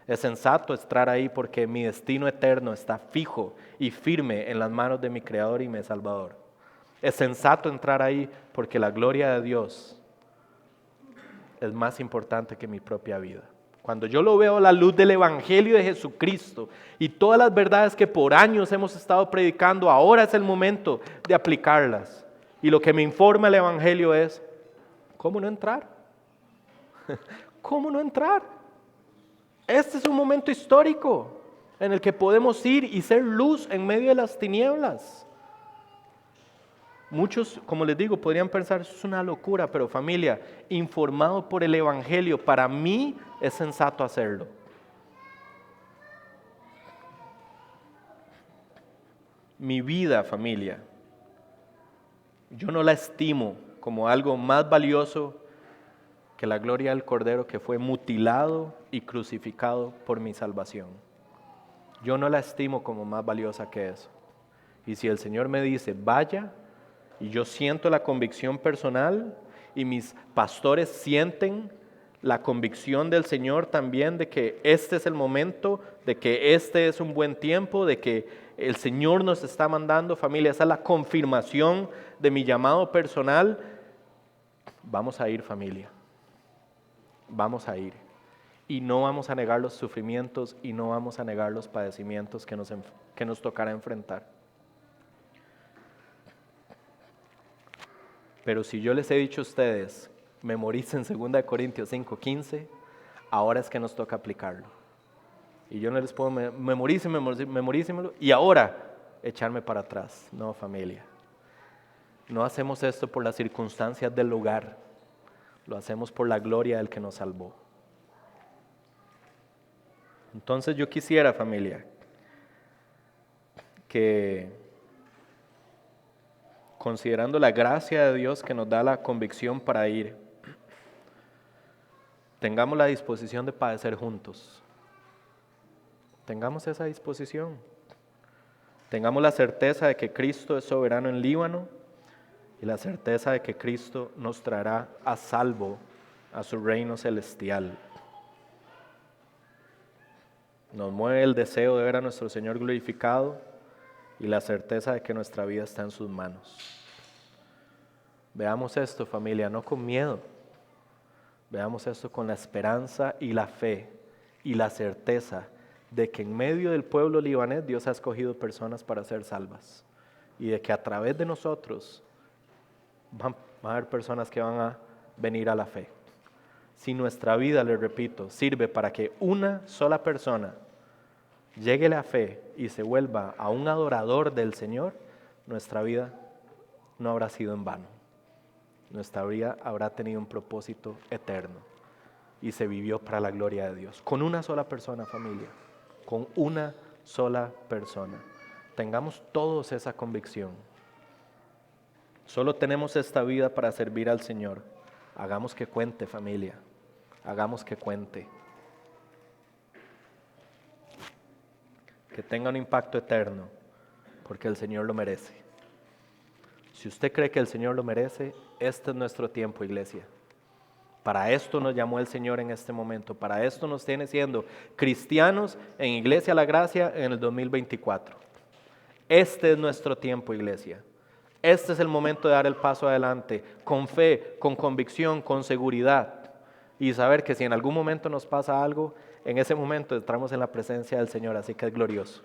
Es sensato entrar ahí porque mi destino eterno está fijo y firme en las manos de mi Creador y mi Salvador. Es sensato entrar ahí porque la gloria de Dios es más importante que mi propia vida. Cuando yo lo veo a la luz del Evangelio de Jesucristo y todas las verdades que por años hemos estado predicando, ahora es el momento de aplicarlas. Y lo que me informa el Evangelio es, ¿cómo no entrar? ¿Cómo no entrar? Este es un momento histórico en el que podemos ir y ser luz en medio de las tinieblas. Muchos, como les digo, podrían pensar, eso es una locura, pero familia, informado por el Evangelio, para mí es sensato hacerlo. Mi vida, familia, yo no la estimo como algo más valioso que la gloria del Cordero que fue mutilado y crucificado por mi salvación. Yo no la estimo como más valiosa que eso. Y si el Señor me dice, vaya, y yo siento la convicción personal, y mis pastores sienten la convicción del Señor también de que este es el momento, de que este es un buen tiempo, de que el Señor nos está mandando, familia, esa es la confirmación de mi llamado personal. Vamos a ir, familia. Vamos a ir. Y no vamos a negar los sufrimientos y no vamos a negar los padecimientos que nos tocará enfrentar. Pero si yo les he dicho a ustedes, memoricen 2 Corintios 5:15, ahora es que nos toca aplicarlo. Y yo no les puedo memorícenmelo y ahora echarme para atrás. No, familia. No hacemos esto por las circunstancias del lugar, lo hacemos por la gloria del que nos salvó. Entonces yo quisiera, familia, que considerando la gracia de Dios que nos da la convicción para ir, tengamos la disposición de padecer juntos. Tengamos esa disposición. Tengamos la certeza de que Cristo es soberano en Líbano y la certeza de que Cristo nos traerá a salvo a su reino celestial. Nos mueve el deseo de ver a nuestro Señor glorificado y la certeza de que nuestra vida está en sus manos. Veamos esto, familia, no con miedo. Veamos esto con la esperanza y la fe y la certeza de que en medio del pueblo libanés Dios ha escogido personas para ser salvas y de que a través de nosotros van a haber personas que van a venir a la fe. Si nuestra vida, les repito, sirve para que una sola persona llegue a la fe y se vuelva a un adorador del Señor, nuestra vida no habrá sido en vano. Nuestra vida habrá tenido un propósito eterno. y se vivió para la gloria de Dios. Con una sola persona, familia, con una sola persona. Tengamos todos esa convicción. Solo tenemos esta vida para servir al Señor. Hagamos que cuente, familia. Hagamos que cuente. Que tenga un impacto eterno, porque el Señor lo merece. Si usted cree que el Señor lo merece, este es nuestro tiempo, iglesia. Para esto nos llamó el Señor en este momento. Para esto nos tiene siendo cristianos en Iglesia La Gracia en el 2024. Este es nuestro tiempo, iglesia. Este es el momento de dar el paso adelante, con fe, con convicción, con seguridad. Y saber que si en algún momento nos pasa algo, en ese momento entramos en la presencia del Señor, así que es glorioso.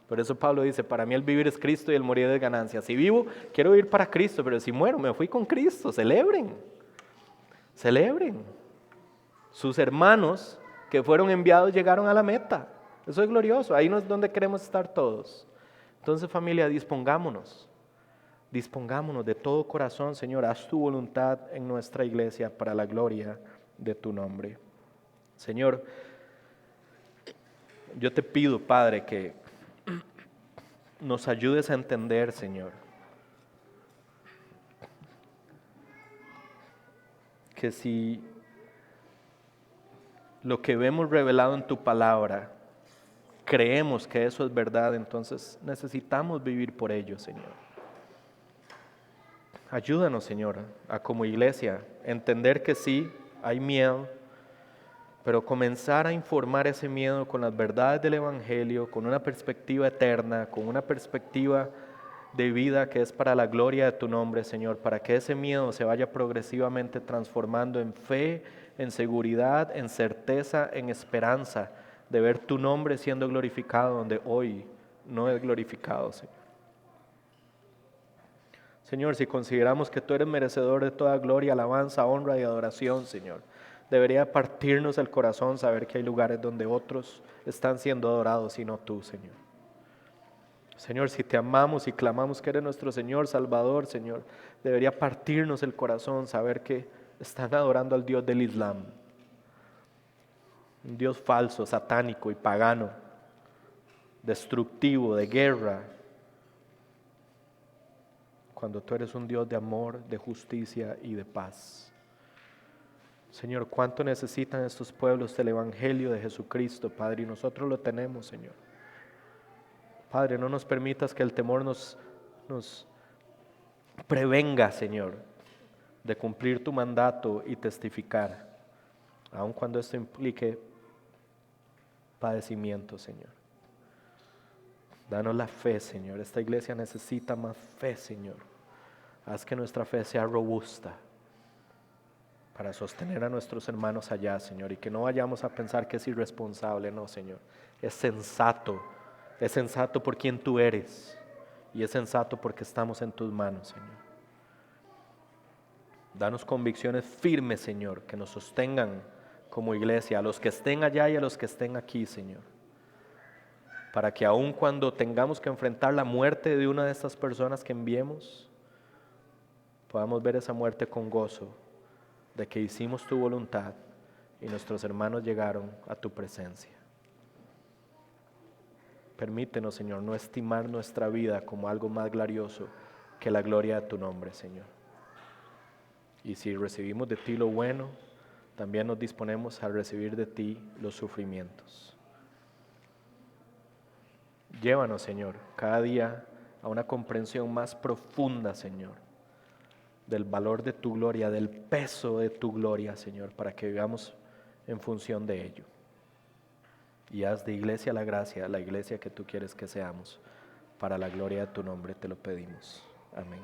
Por eso Pablo dice, para mí el vivir es Cristo y el morir es ganancia. Si vivo, quiero vivir para Cristo, pero si muero, me fui con Cristo. Celebren. Celebren. Sus hermanos que fueron enviados llegaron a la meta. Eso es glorioso. Ahí no es donde queremos estar todos. Entonces, familia, dispongámonos de todo corazón, Señor, haz tu voluntad en nuestra iglesia para la gloria de tu nombre. Señor, yo te pido, Padre, que nos ayudes a entender, Señor, que si lo que vemos revelado en tu palabra, creemos que eso es verdad, entonces necesitamos vivir por ello, Señor. Ayúdanos, Señor, a como iglesia entender que sí, hay miedo, pero comenzar a informar ese miedo con las verdades del Evangelio, con una perspectiva eterna, con una perspectiva de vida que es para la gloria de tu nombre, Señor, para que ese miedo se vaya progresivamente transformando en fe, en seguridad, en certeza, en esperanza de ver tu nombre siendo glorificado donde hoy no es glorificado, Señor. Señor, si consideramos que tú eres merecedor de toda gloria, alabanza, honra y adoración, Señor, debería partirnos el corazón saber que hay lugares donde otros están siendo adorados y no tú, Señor. Señor, si te amamos y clamamos que eres nuestro Señor, Salvador, Señor, debería partirnos el corazón saber que están adorando al Dios del Islam, un Dios falso, satánico y pagano, destructivo, de guerra, cuando tú eres un Dios de amor, de justicia y de paz. Señor, ¿cuánto necesitan estos pueblos del Evangelio de Jesucristo, Padre? Y nosotros lo tenemos, Señor. Padre, no nos permitas que el temor nos prevenga, Señor, de cumplir tu mandato y testificar, aun cuando esto implique padecimiento, Señor. Danos la fe, Señor. Esta iglesia necesita más fe, Señor. Haz que nuestra fe sea robusta para sostener a nuestros hermanos allá, Señor, y que no vayamos a pensar que es irresponsable, no, Señor. Es sensato por quien tú eres y es sensato porque estamos en tus manos, Señor. Danos convicciones firmes, Señor, que nos sostengan como iglesia, a los que estén allá y a los que estén aquí, Señor, para que aun cuando tengamos que enfrentar la muerte de una de estas personas que enviemos, podamos ver esa muerte con gozo de que hicimos tu voluntad y nuestros hermanos llegaron a tu presencia. Permítenos, Señor, no estimar nuestra vida como algo más glorioso que la gloria de tu nombre, Señor. Y si recibimos de ti lo bueno, también nos disponemos a recibir de ti los sufrimientos. Llévanos, Señor, cada día a una comprensión más profunda, Señor, del valor de tu gloria, del peso de tu gloria, Señor, para que vivamos en función de ello. Y haz de Iglesia La Gracia la iglesia que tú quieres que seamos. Para la gloria de tu nombre te lo pedimos. Amén.